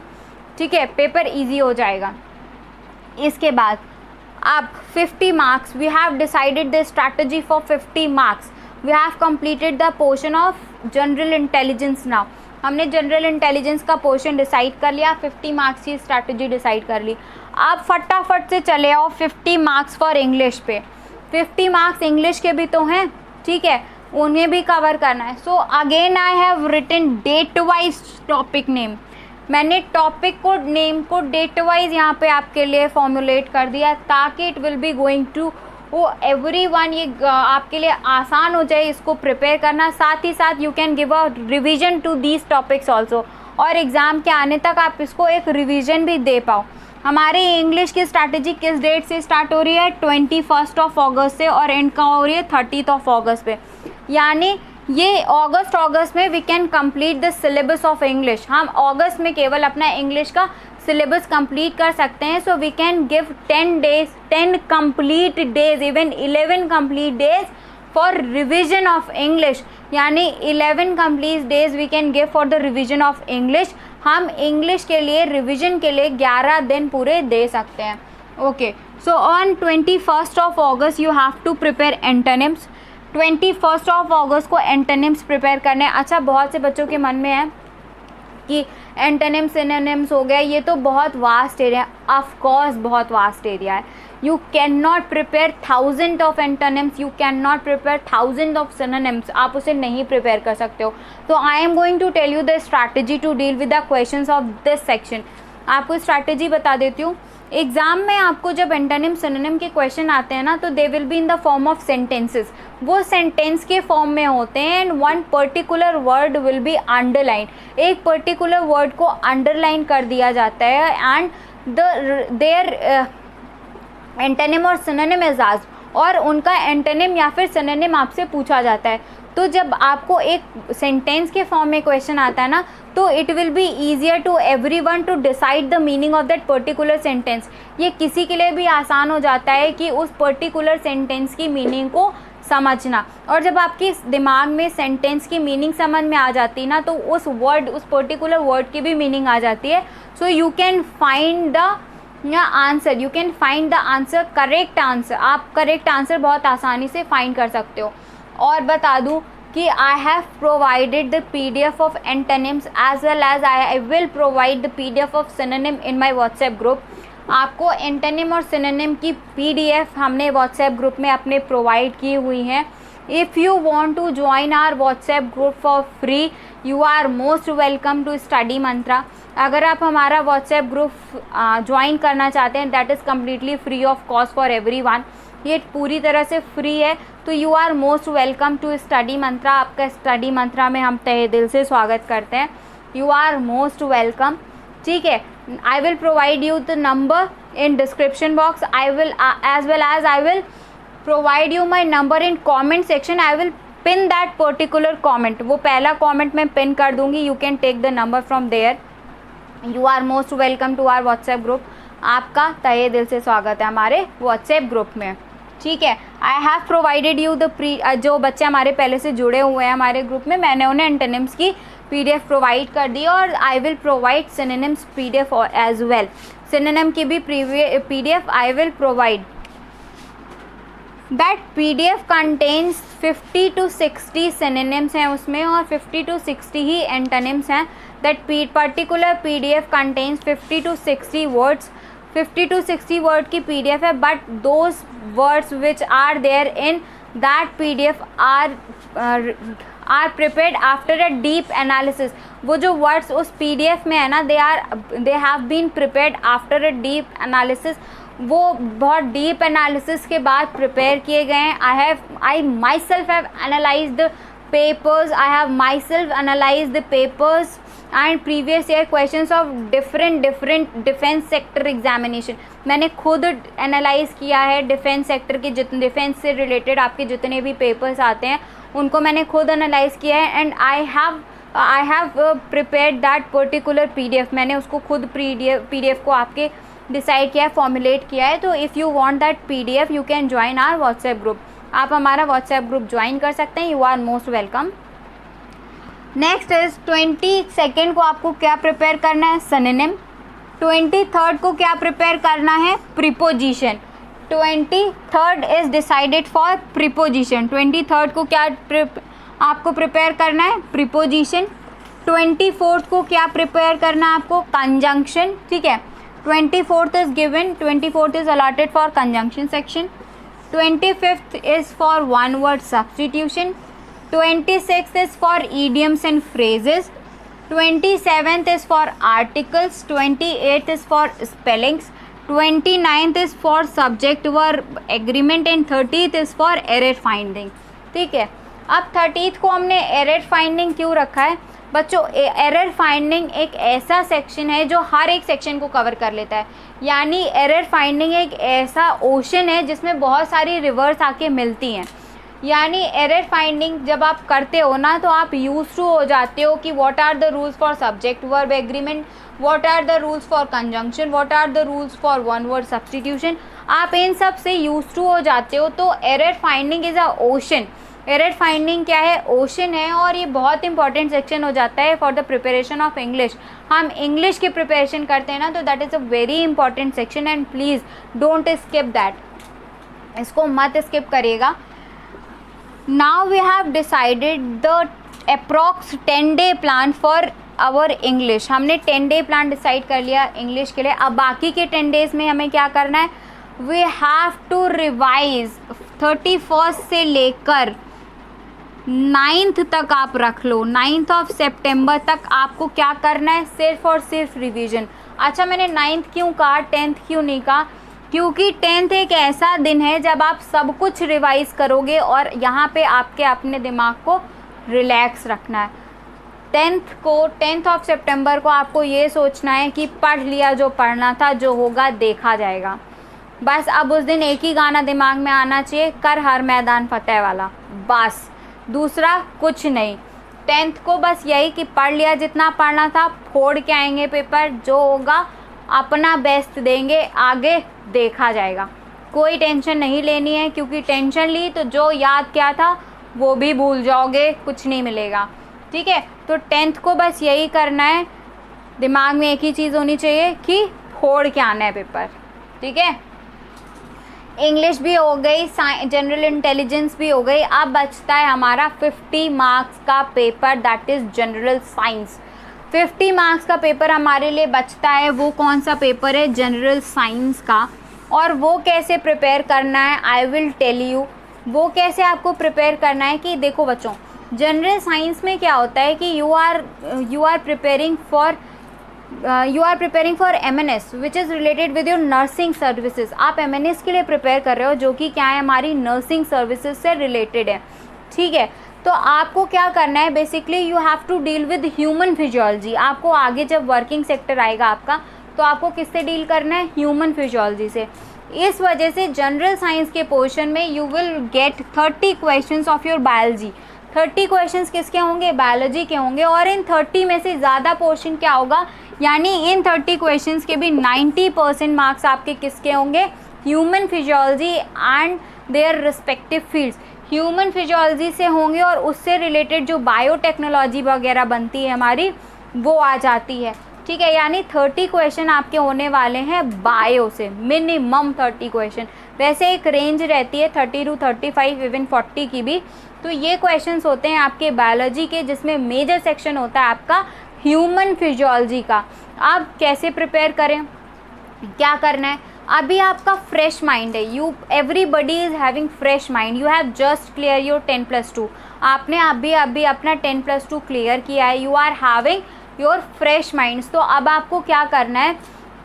ठीक है, पेपर ईजी हो जाएगा। इसके बाद अब 50 marks, we have decided the strategy for 50 marks. We have completed the portion of general intelligence now. हमने जनरल इंटेलिजेंस का पोर्शन डिसाइड कर लिया, 50 मार्क्स की स्ट्रैटेजी डिसाइड कर ली। अब फटाफट से चले आओ 50 मार्क्स फॉर इंग्लिश पे। 50 मार्क्स इंग्लिश के भी तो हैं, ठीक है, उन्हें भी कवर करना है। So again I have written date wise topic name. मैंने टॉपिक को नेम को डेट वाइज यहाँ पे आपके लिए फॉर्मुलेट कर दिया ताकि it will be going to वो एवरीवन, ये आपके लिए आसान हो जाए इसको प्रिपेयर करना। साथ ही साथ you can give a revision to these topics also, और एग्ज़ाम के आने तक आप इसको एक रिवीजन भी दे पाओ। हमारी इंग्लिश की स्ट्रैटेजी किस डेट से स्टार्ट हो रही है? 21 अगस्त से, और एंड कहाँ हो रही है? 30 अगस्त पे। यानी ये अगस्त में we can complete the syllabus of English. हम अगस्त में केवल अपना इंग्लिश का सिलेबस कंप्लीट कर सकते हैं। So we can give 10 days, 10 complete days, even 11 complete days for revision of English. यानी 11 complete days we can give for the revision of English. हम इंग्लिश के लिए रिवीजन के लिए 11 दिन पूरे दे सकते हैं। Okay, so on 21 of August you have to prepare antonyms. 21 of August को एंटोनिम्स प्रिपेयर करने हैं। अच्छा, बहुत से बच्चों के मन में है कि एंटोनिम्स सिनोनिम्स हो गया, ये तो बहुत वास्ट एरिया है। ऑफ कोर्स बहुत वास्ट एरिया है। You can not prepare 1000 of antonyms, you can not prepare 1000 of synonyms, आप उसे नहीं प्रिपेयर कर सकते हो। तो I am going to tell you the strategy to deal with the questions of this section. आपको strategy बता देती हूँ। एग्जाम में आपको जब एंटोनिम सिनोनिम के क्वेश्चन आते हैं ना, तो they will be in the form of sentences, वो सेंटेंस के फॉर्म में होते हैं। And one particular word will be underline, एक पर्टिकुलर वर्ड को अंडरलाइन कर दिया जाता है। एंड देयर एंटोनिम और सिनोनिम इज आस्क्ड, और उनका एंटोनिम या फिर सिनोनिम आपसे पूछा जाता है। तो जब आपको एक सेंटेंस के फॉर्म में क्वेश्चन आता है ना, तो it will be easier to everyone to decide the meaning of that particular sentence. ये किसी के लिए भी आसान हो जाता है कि उस पर्टिकुलर सेंटेंस की मीनिंग को समझना। और जब आपके दिमाग में सेंटेंस की मीनिंग समझ में आ जाती है ना, तो उस पर्टिकुलर वर्ड की भी मीनिंग आ जाती है। So you can find the answer, you can find the answer, correct answer. आप करेक्ट आंसर बहुत आसानी से फाइंड कर सकते हो। और बता दूं कि I have provided the PDF of antonyms as well as I will provide the PDF of synonym in my WhatsApp group. आपको एंटोनिम और सिनोनिम की PDF हमने व्हाट्सएप ग्रुप में अपने प्रोवाइड की हुई हैं। If you want to join our WhatsApp group for free, you are most welcome to study Mantra. अगर आप हमारा व्हाट्सएप ग्रुप ज्वाइन करना चाहते हैं, that is completely free of cost for everyone, ये पूरी तरह से फ्री है। तो you are most welcome to study Mantra. आपका स्टडी मंत्रा में हम तहे दिल से स्वागत करते हैं। यू आर मोस्ट वेलकम, ठीक है। I will provide you the number in description box. I will as well as I will provide you my number in comment section. I will pin that particular comment, वो पहला comment मैं pin कर दूंगी। You can take the number from there. You are most welcome to our WhatsApp group. आपका तहे दिल से स्वागत है हमारे व्हाट्सएप ग्रुप में, ठीक है। I have provided you the जो बच्चे हमारे पहले से जुड़े हुए हैं हमारे ग्रुप में, मैंने उन्हें एंटोनिम्स की PDF प्रोवाइड कर दी, और I will provide synonyms PDF as well. Synonym की भी PDF I will provide. That PDF contains 50 to 60 synonyms हैं उसमें, और 50 to 60 ही एंटोनिम्स हैं। That particular PDF contains 50 to 60 words. 50 to 60 word की PDF है, but those words which are there in that PDF are prepared after a deep analysis. वो जो words उस PDF में है ना, they have been prepared after a deep analysis. वो बहुत डीप एनालिसिस के बाद प्रिपेयर किए गए हैं। I myself have analysed the papers, I have myself analysed the papers and previous year questions of different defence sector examination. मैंने खुद analyse किया है डिफेंस सेक्टर के जितने डिफेंस से रिलेटेड आपके जितने भी पेपर्स आते हैं, उनको मैंने खुद एनालाइज किया है। And I have prepared that particular PDF। मैंने उसको खुद PDF को आपके डिसाइड किया है, फॉर्मुलेट किया है। तो if you want that PDF you can join our WhatsApp group. आप हमारा व्हाट्सएप ग्रुप ज्वाइन कर सकते हैं। You are most welcome. Next is 22 को आपको क्या प्रिपेयर करना है? सिनोनिम। 23 को क्या प्रिपेयर करना है? Preposition. 23 is decided for preposition. 23 को क्या आपको प्रिपेयर करना है? प्रीपोजिशन। 24 को क्या प्रिपेयर करना है आपको? कंजंक्शन, ठीक है। 24th is given, 24th is allotted for conjunction section. 25th is for one word substitution. 26th is for idioms and phrases. 27th is for articles. 28th is for spellings. 29th is for subject verb agreement and 30th is for error finding, ठीक है। अब 30th को हमने error finding क्यों रखा है बच्चों? Error finding एक ऐसा सेक्शन है जो हर एक सेक्शन को कवर कर लेता है। यानी एरर फाइंडिंग एक ऐसा ओशन है जिसमें बहुत सारी रिवर्स आके मिलती हैं। यानी एरर फाइंडिंग जब आप करते हो ना, तो आप यूज टू हो जाते हो कि what are the rules for subject verb agreement, what are the rules for conjunction, what are the rules for one word substitution. आप इन सब से यूज टू हो जाते हो। तो error finding is a ocean. Error finding क्या है, ओशन है, और ये बहुत इंपॉर्टेंट सेक्शन हो जाता है for the preparation of English. हम इंग्लिश की प्रिपरेशन करते हैं ना, तो that is a very important section and please don't skip that, इसको मत स्किप करिएगा। Now we have decided the approx 10 day plan for our English. हमने 10 डे प्लान डिसाइड कर लिया इंग्लिश के लिए। अब बाकी के 10 डेज़ में हमें क्या करना है, वी हैव टू रिवाइज 31 से लेकर 9 तक आप रख लो, 9 ऑफ सितंबर तक आपको क्या करना है, सिर्फ और सिर्फ रिवीजन। अच्छा, मैंने 9 क्यों कहा, 10 क्यों नहीं कहा, क्योंकि 10 एक ऐसा दिन है जब आप सब कुछ रिवाइज करोगे और यहाँ पे आपके अपने दिमाग को रिलैक्स रखना है। 10 ऑफ सितंबर को आपको ये सोचना है कि पढ़ लिया जो पढ़ना था, जो होगा देखा जाएगा। बस अब उस दिन एक ही गाना दिमाग में आना चाहिए, कर हर मैदान फतेह वाला, बस, दूसरा कुछ नहीं। 10 को बस यही कि पढ़ लिया जितना पढ़ना था, फोड़ के आएंगे पेपर, जो होगा अपना बेस्ट देंगे, आगे देखा जाएगा। कोई टेंशन नहीं लेनी है, क्योंकि टेंशन ली तो जो याद किया था वो भी भूल जाओगे, कुछ नहीं मिलेगा। ठीक है, तो 10 को बस यही करना है, दिमाग में एक ही चीज़ होनी चाहिए कि फोड़ के आना है पेपर। ठीक है, इंग्लिश भी हो गई, जनरल इंटेलिजेंस भी हो गई। अब बचता है हमारा 50 मार्क्स का paper, that is general science. 50 marks का पेपर हमारे लिए बचता है, वो कौन सा पेपर है, जनरल साइंस का। और वो कैसे प्रिपेयर करना है, आई विल टेल यू। वो कैसे आपको प्रिपेयर करना है कि देखो बच्चों, जनरल साइंस में क्या होता है कि you are preparing for MNS which is related with your nursing services. आप MNS के लिए प्रिपेयर कर रहे हो, जो कि क्या है, हमारी नर्सिंग सर्विसेज से रिलेटेड है। ठीक है, तो आपको क्या करना है, basically you have to deal with human physiology. आपको आगे जब वर्किंग सेक्टर आएगा आपका, तो आपको किससे डील करना है, ह्यूमन फिजियोलॉजी से। इस वजह से जनरल साइंस के पोर्शन में you will gate 30 questions of your biology. 30 questions किसके होंगे, बायोलॉजी के होंगे। और इन 30 में से ज़्यादा पोर्शन क्या होगा, यानी इन 30 क्वेश्चंस के भी 90% मार्क्स आपके किसके होंगे, human physiology and their respective fields. Human physiology से होंगे और उससे रिलेटेड जो बायोटेक्नोलॉजी वगैरह बनती है हमारी, वो आ जाती है। ठीक है, यानी 30 क्वेश्चन आपके होने वाले हैं बायो से, मिनिमम 30 क्वेश्चन। वैसे एक रेंज रहती है 30 to 35, इवन 40 की भी। तो ये क्वेश्चंस होते हैं आपके बायोलॉजी के, जिसमें मेजर सेक्शन होता है आपका ह्यूमन फिजियोलॉजी का। आप कैसे प्रिपेयर करें, क्या करना है, अभी आपका फ्रेश माइंड है, everybody is having fresh mind, you have just clear your 10+2। आपने अभी अपना 10+2 क्लियर किया है, you are having your fresh minds. तो अब आपको क्या करना है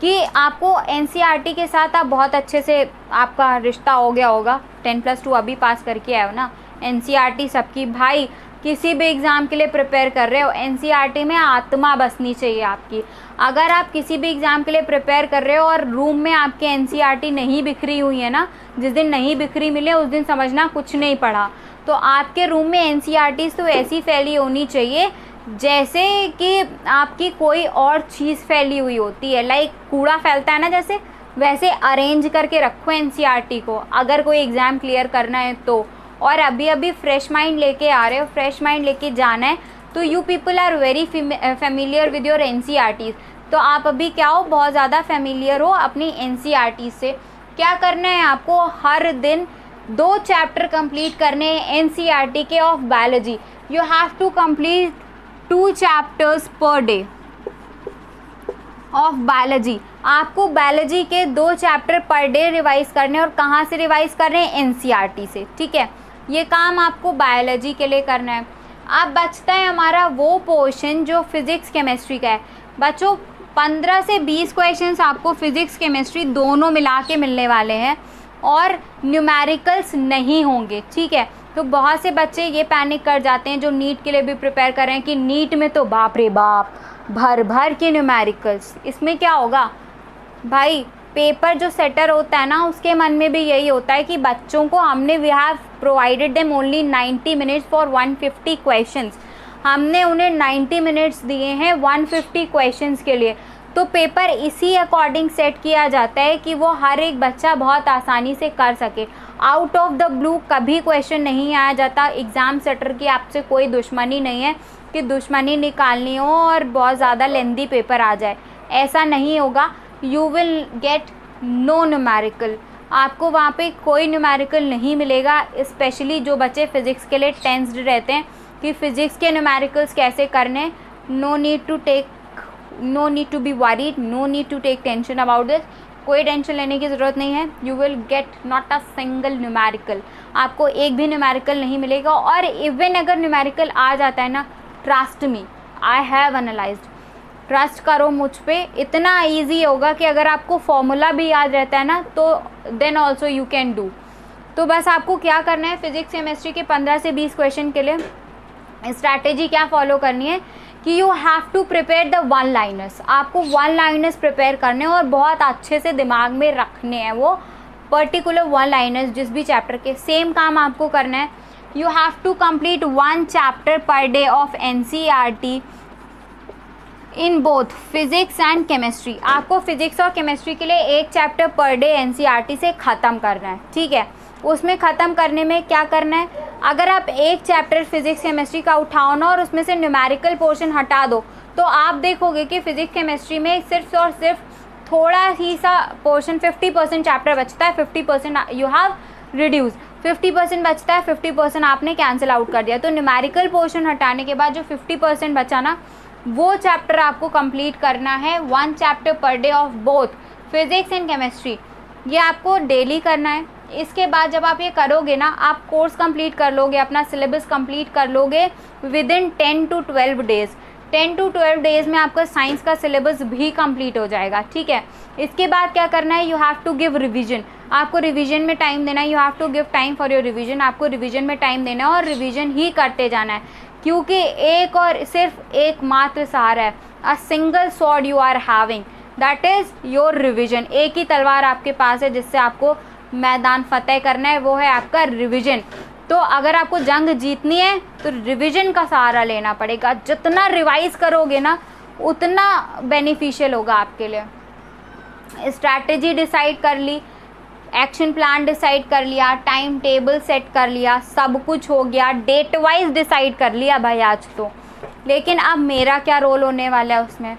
कि आपको NCERT के साथ आप बहुत अच्छे से, आपका रिश्ता हो गया होगा, 10+2 अभी पास करके आए हो ना। NCERT सबकी, भाई किसी भी एग्ज़ाम के लिए प्रिपेयर कर रहे हो, NCERT में आत्मा बसनी चाहिए आपकी। अगर आप किसी भी एग्ज़ाम के लिए प्रिपेयर कर रहे हो और रूम में आपके NCERT नहीं बिखरी हुई है ना, जिस दिन नहीं बिखरी मिले उस दिन समझना कुछ नहीं पढ़ा। तो आपके रूम में NCERT तो ऐसी फैली होनी चाहिए जैसे कि आपकी कोई और चीज़ फैली हुई होती है, लाइक कूड़ा फैलता है ना, जैसे वैसे अरेंज करके रखो NCERT को, अगर कोई एग्ज़ाम क्लियर करना है तो। और अभी फ्रेश माइंड लेके आ रहे हो, फ्रेश माइंड लेके जाना है, तो you people are very familiar with your NCERT। तो आप अभी क्या हो, बहुत ज़्यादा फेमिलियर हो अपनी NCERT से। क्या करना है आपको, हर दिन 2 चैप्टर कंप्लीट करने हैं NCERT के of biology. You have to complete 2 chapters per day of biology. आपको बायोलॉजी के 2 चैप्टर पर डे रिवाइज करने, और कहाँ से रिवाइज कर रहे हैं, NCERT से। ठीक है, ये काम आपको बायोलॉजी के लिए करना है। अब बचता है हमारा वो पोर्शन जो फिज़िक्स केमिस्ट्री का है। बच्चों 15 से 20 क्वेश्चंस आपको फिज़िक्स केमिस्ट्री दोनों मिला के मिलने वाले हैं, और न्यूमेरिकल्स नहीं होंगे। ठीक है, तो बहुत से बच्चे ये पैनिक कर जाते हैं जो नीट के लिए भी प्रिपेयर कर रहे हैं कि नीट में तो बाप रे बाप भर भर के न्यूमेरिकल्स। इसमें क्या होगा भाई, पेपर जो सेटर होता है ना, उसके मन में भी यही होता है कि बच्चों को हमने, we have provided them only 90 minutes for 150 questions. हमने उन्हें 90 मिनट्स दिए हैं 150 क्वेश्चंस के लिए। तो पेपर इसी अकॉर्डिंग सेट किया जाता है कि वो हर एक बच्चा बहुत आसानी से कर सके। आउट ऑफ द ब्लू कभी क्वेश्चन नहीं आया जाता। एग्ज़ाम सेटर की आपसे कोई दुश्मनी नहीं है कि दुश्मनी निकालनी हो और बहुत ज़्यादा लेंदी पेपर आ जाए, ऐसा नहीं होगा। You will get no numerical, आपको वहाँ पे कोई न्यूमेरिकल नहीं मिलेगा। स्पेशली जो बच्चे फ़िज़िक्स के लिए टेंस्ड रहते हैं कि फ़िज़िक्स के न्यूमेरिकल्स कैसे करने, no need to be worried, no need to take tension about this. कोई टेंशन लेने की ज़रूरत नहीं है। You will get not a single numerical, आपको एक भी न्यूमेरिकल नहीं मिलेगा। और इवन अगर न्यूमेरिकल आ जाता है ना, trust me, I have analysed, trust करो मुझ पे, इतना इजी होगा कि अगर आपको फॉर्मूला भी याद रहता है ना तो then also you can do. तो बस आपको क्या करना है, फिजिक्स केमिस्ट्री के 15 से 20 क्वेश्चन के लिए स्ट्रैटेजी क्या फॉलो करनी है कि you have to prepare the one liners. आपको वन लाइनर्स प्रिपेयर करने और बहुत अच्छे से दिमाग में रखने हैं वो पर्टिकुलर वन लाइनर्स जिस भी चैप्टर के। सेम काम आपको करना है, you have to complete 1 chapter per day of NCERT in both physics and chemistry. आपको फिज़िक्स और केमिस्ट्री के लिए 1 चैप्टर पर डे NCERT से ख़त्म करना है, ठीक है। उसमें ख़त्म करने में क्या करना है, अगर आप 1 चैप्टर फिज़िक्स केमिस्ट्री का उठाओ ना और उसमें से न्यूमेरिकल पोर्शन हटा दो, तो आप देखोगे कि फ़िज़िक्स केमिस्ट्री में सिर्फ और सिर्फ थोड़ा ही सा पोर्शन 50% चैप्टर बचता है, 50% यू हैव रिड्यूस, 50% बचता है, 50% आपने कैंसिल आउट कर दिया। तो न्यूमेरिकल पोर्शन हटाने के बाद जो 50% बचा ना, वो चैप्टर आपको कंप्लीट करना है 1 chapter per day of both physics and chemistry. ये आपको डेली करना है। इसके बाद जब आप ये करोगे ना, आप कोर्स कंप्लीट कर लोगे, अपना सिलेबस कंप्लीट कर लोगे with in 10 to 12 days. 10 to 12 days में आपका साइंस का सिलेबस भी कंप्लीट हो जाएगा, ठीक है। इसके बाद क्या करना है, you have to give revision. आपको रिवीजन में टाइम देना है, you have to give time for your revision. आपको रिवीजन में टाइम देना है और रिवीजन ही करते जाना है, क्योंकि एक और सिर्फ एक मात्र सहारा है, a single sword you are having, that is your revision. एक ही तलवार आपके पास है जिससे आपको मैदान फतेह करना है, वो है आपका रिवीजन। तो अगर आपको जंग जीतनी है तो रिवीजन का सहारा लेना पड़ेगा। जितना रिवाइज करोगे ना उतना बेनिफिशियल होगा आपके लिए। स्ट्रैटेजी डिसाइड कर ली, एक्शन प्लान डिसाइड कर लिया, टाइम टेबल सेट कर लिया, सब कुछ हो गया, डेट वाइज डिसाइड कर लिया भाई आज तो। लेकिन अब मेरा क्या रोल होने वाला है उसमें,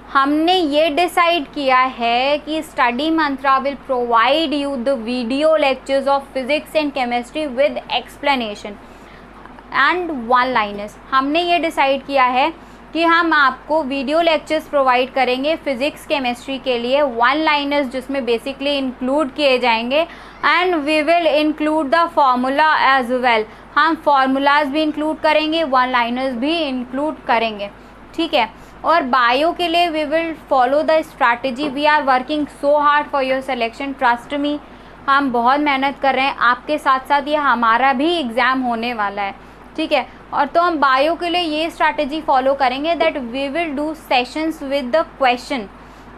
हमने ये डिसाइड किया है कि Study Mantra will provide you the video lectures of physics and chemistry with explanation and one liners. हमने ये डिसाइड किया है कि हम आपको वीडियो लेक्चर्स प्रोवाइड करेंगे फिज़िक्स केमिस्ट्री के लिए, वन लाइनर्स जिसमें बेसिकली इंक्लूड किए जाएंगे, and we will include the formula as well. हम फार्मूलाज भी इंक्लूड करेंगे, वन लाइनर्स भी इंक्लूड करेंगे, ठीक है। और बायो के लिए we will follow the strategy, we are working so hard for your selection, trust me. हम बहुत मेहनत कर रहे हैं आपके साथ साथ, ये हमारा भी एग्ज़ाम होने वाला है, ठीक है। और तो हम बायो के लिए ये स्ट्रैटेजी फॉलो करेंगे that we will do sessions with the question.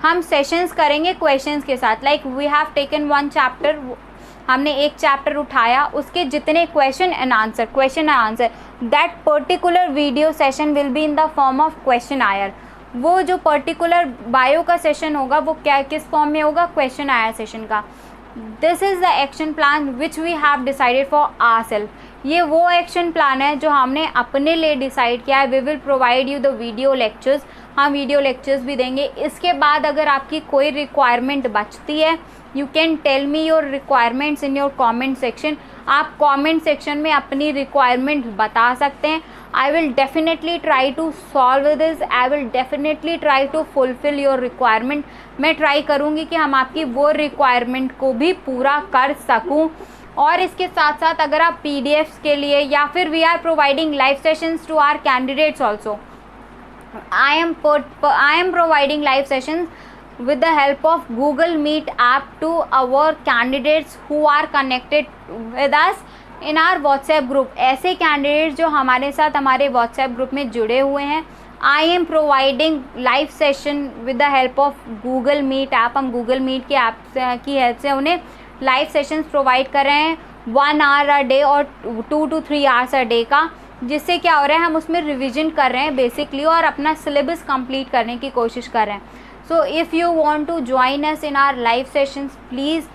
हम सेशंस करेंगे क्वेश्चंस के साथ, like we have taken 1 chapter, हमने एक चैप्टर उठाया, उसके जितने question and answer, that particular video session will be in the form of question hour. वो जो पर्टिकुलर बायो का सेशन होगा वो क्या किस फॉर्म में होगा, क्वेश्चन आयर सेशन का। This is the action plan which we have decided for ourselves. ये वो एक्शन प्लान है जो हमने अपने लिए डिसाइड किया है। We will provide you the video lectures, हम वीडियो लेक्चर्स भी देंगे। इसके बाद अगर आपकी कोई रिक्वायरमेंट बचती है, you can tell me your requirements in your comment section. आप कॉमेंट सेक्शन में अपनी रिक्वायरमेंट बता सकते हैं। I will definitely try to solve this, I will definitely try to fulfil your requirement. मैं ट्राई करूँगी कि हम आपकी वो रिक्वायरमेंट को भी पूरा कर सकूँ। और इसके साथ साथ अगर आप PDFs के लिए, या फिर we are providing live sessions to our candidates also. I am providing live sessions with the help of Google Meet app to our candidates who are connected with us in our WhatsApp group। ऐसे candidates जो हमारे साथ हमारे WhatsApp group में जुड़े हुए हैं, I am providing live session with the help of Google Meet app। हम Google Meet के ऐप की हेल्प से उन्हें लाइव सेशंस प्रोवाइड कर रहे हैं 1 hour a day और 2 to 3 hours a day का, जिससे क्या हो रहा है हम उसमें रिवीजन कर रहे हैं बेसिकली और अपना सिलेबस कंप्लीट करने की कोशिश कर रहे हैं। So if you want to join us in our live sessions, please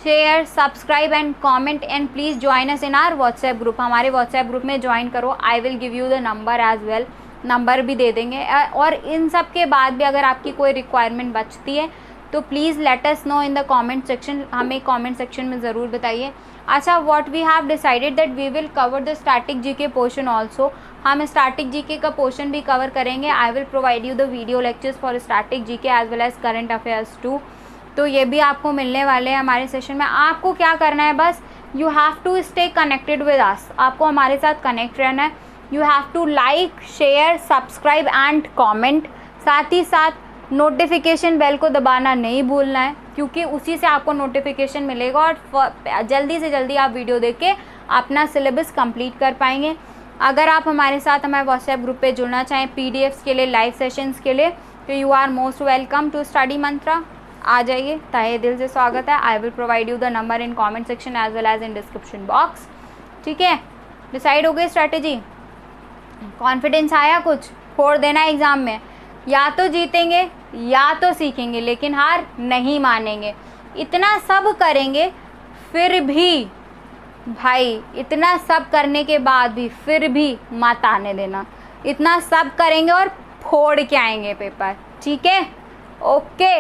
share, subscribe and comment, and please join us in our WhatsApp group. हमारे WhatsApp group में join करो. I will give you the number as well. Number भी दे देंगे. और इन सब के बाद भी अगर आपकी कोई रिक्वायरमेंट बचती है तो please let us know in the comment section. हमें कमेंट सेक्शन में ज़रूर बताइए. अच्छा, what we have decided that we will cover the static GK portion also. हम स्टैटिक जीके का पोर्शन भी कवर करेंगे. I will provide you the video lectures for static GK as well as current affairs too. तो ये भी आपको मिलने वाले हैं हमारे सेशन में. आपको क्या करना है, बस you have to stay connected with us. आपको हमारे साथ कनेक्ट रहना है. You have to like, share, subscribe and comment. साथ ही साथ नोटिफिकेशन बेल को दबाना नहीं भूलना है, क्योंकि उसी से आपको नोटिफिकेशन मिलेगा और जल्दी से जल्दी आप वीडियो देख के अपना सिलेबस कंप्लीट कर पाएंगे. अगर आप हमारे साथ हमारे व्हाट्सएप ग्रुप पे जुड़ना चाहें पीडीएफ्स के लिए, लाइव सेशंस के लिए, तो you are most welcome to study Mantra. आ जाइए, तहे दिल से स्वागत है. I will provide you the number in comment section as well as in description box. ठीक है, डिसाइड हो गई स्ट्रैटेजी? कॉन्फिडेंस आया? कुछ फोड़ देना एग्ज़ाम में. या तो जीतेंगे या तो सीखेंगे, लेकिन हार नहीं मानेंगे. इतना सब करेंगे फिर भी भाई, इतना सब करने के बाद भी फिर भी मत आने देना. इतना सब करेंगे और फोड़ के आएंगे पेपर. ठीक है, okay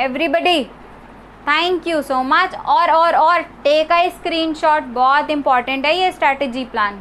everybody, thank you so much. और टेक अ स्क्रीनशॉट. बहुत इंपॉर्टेंट है ये स्ट्रैटेजी प्लान.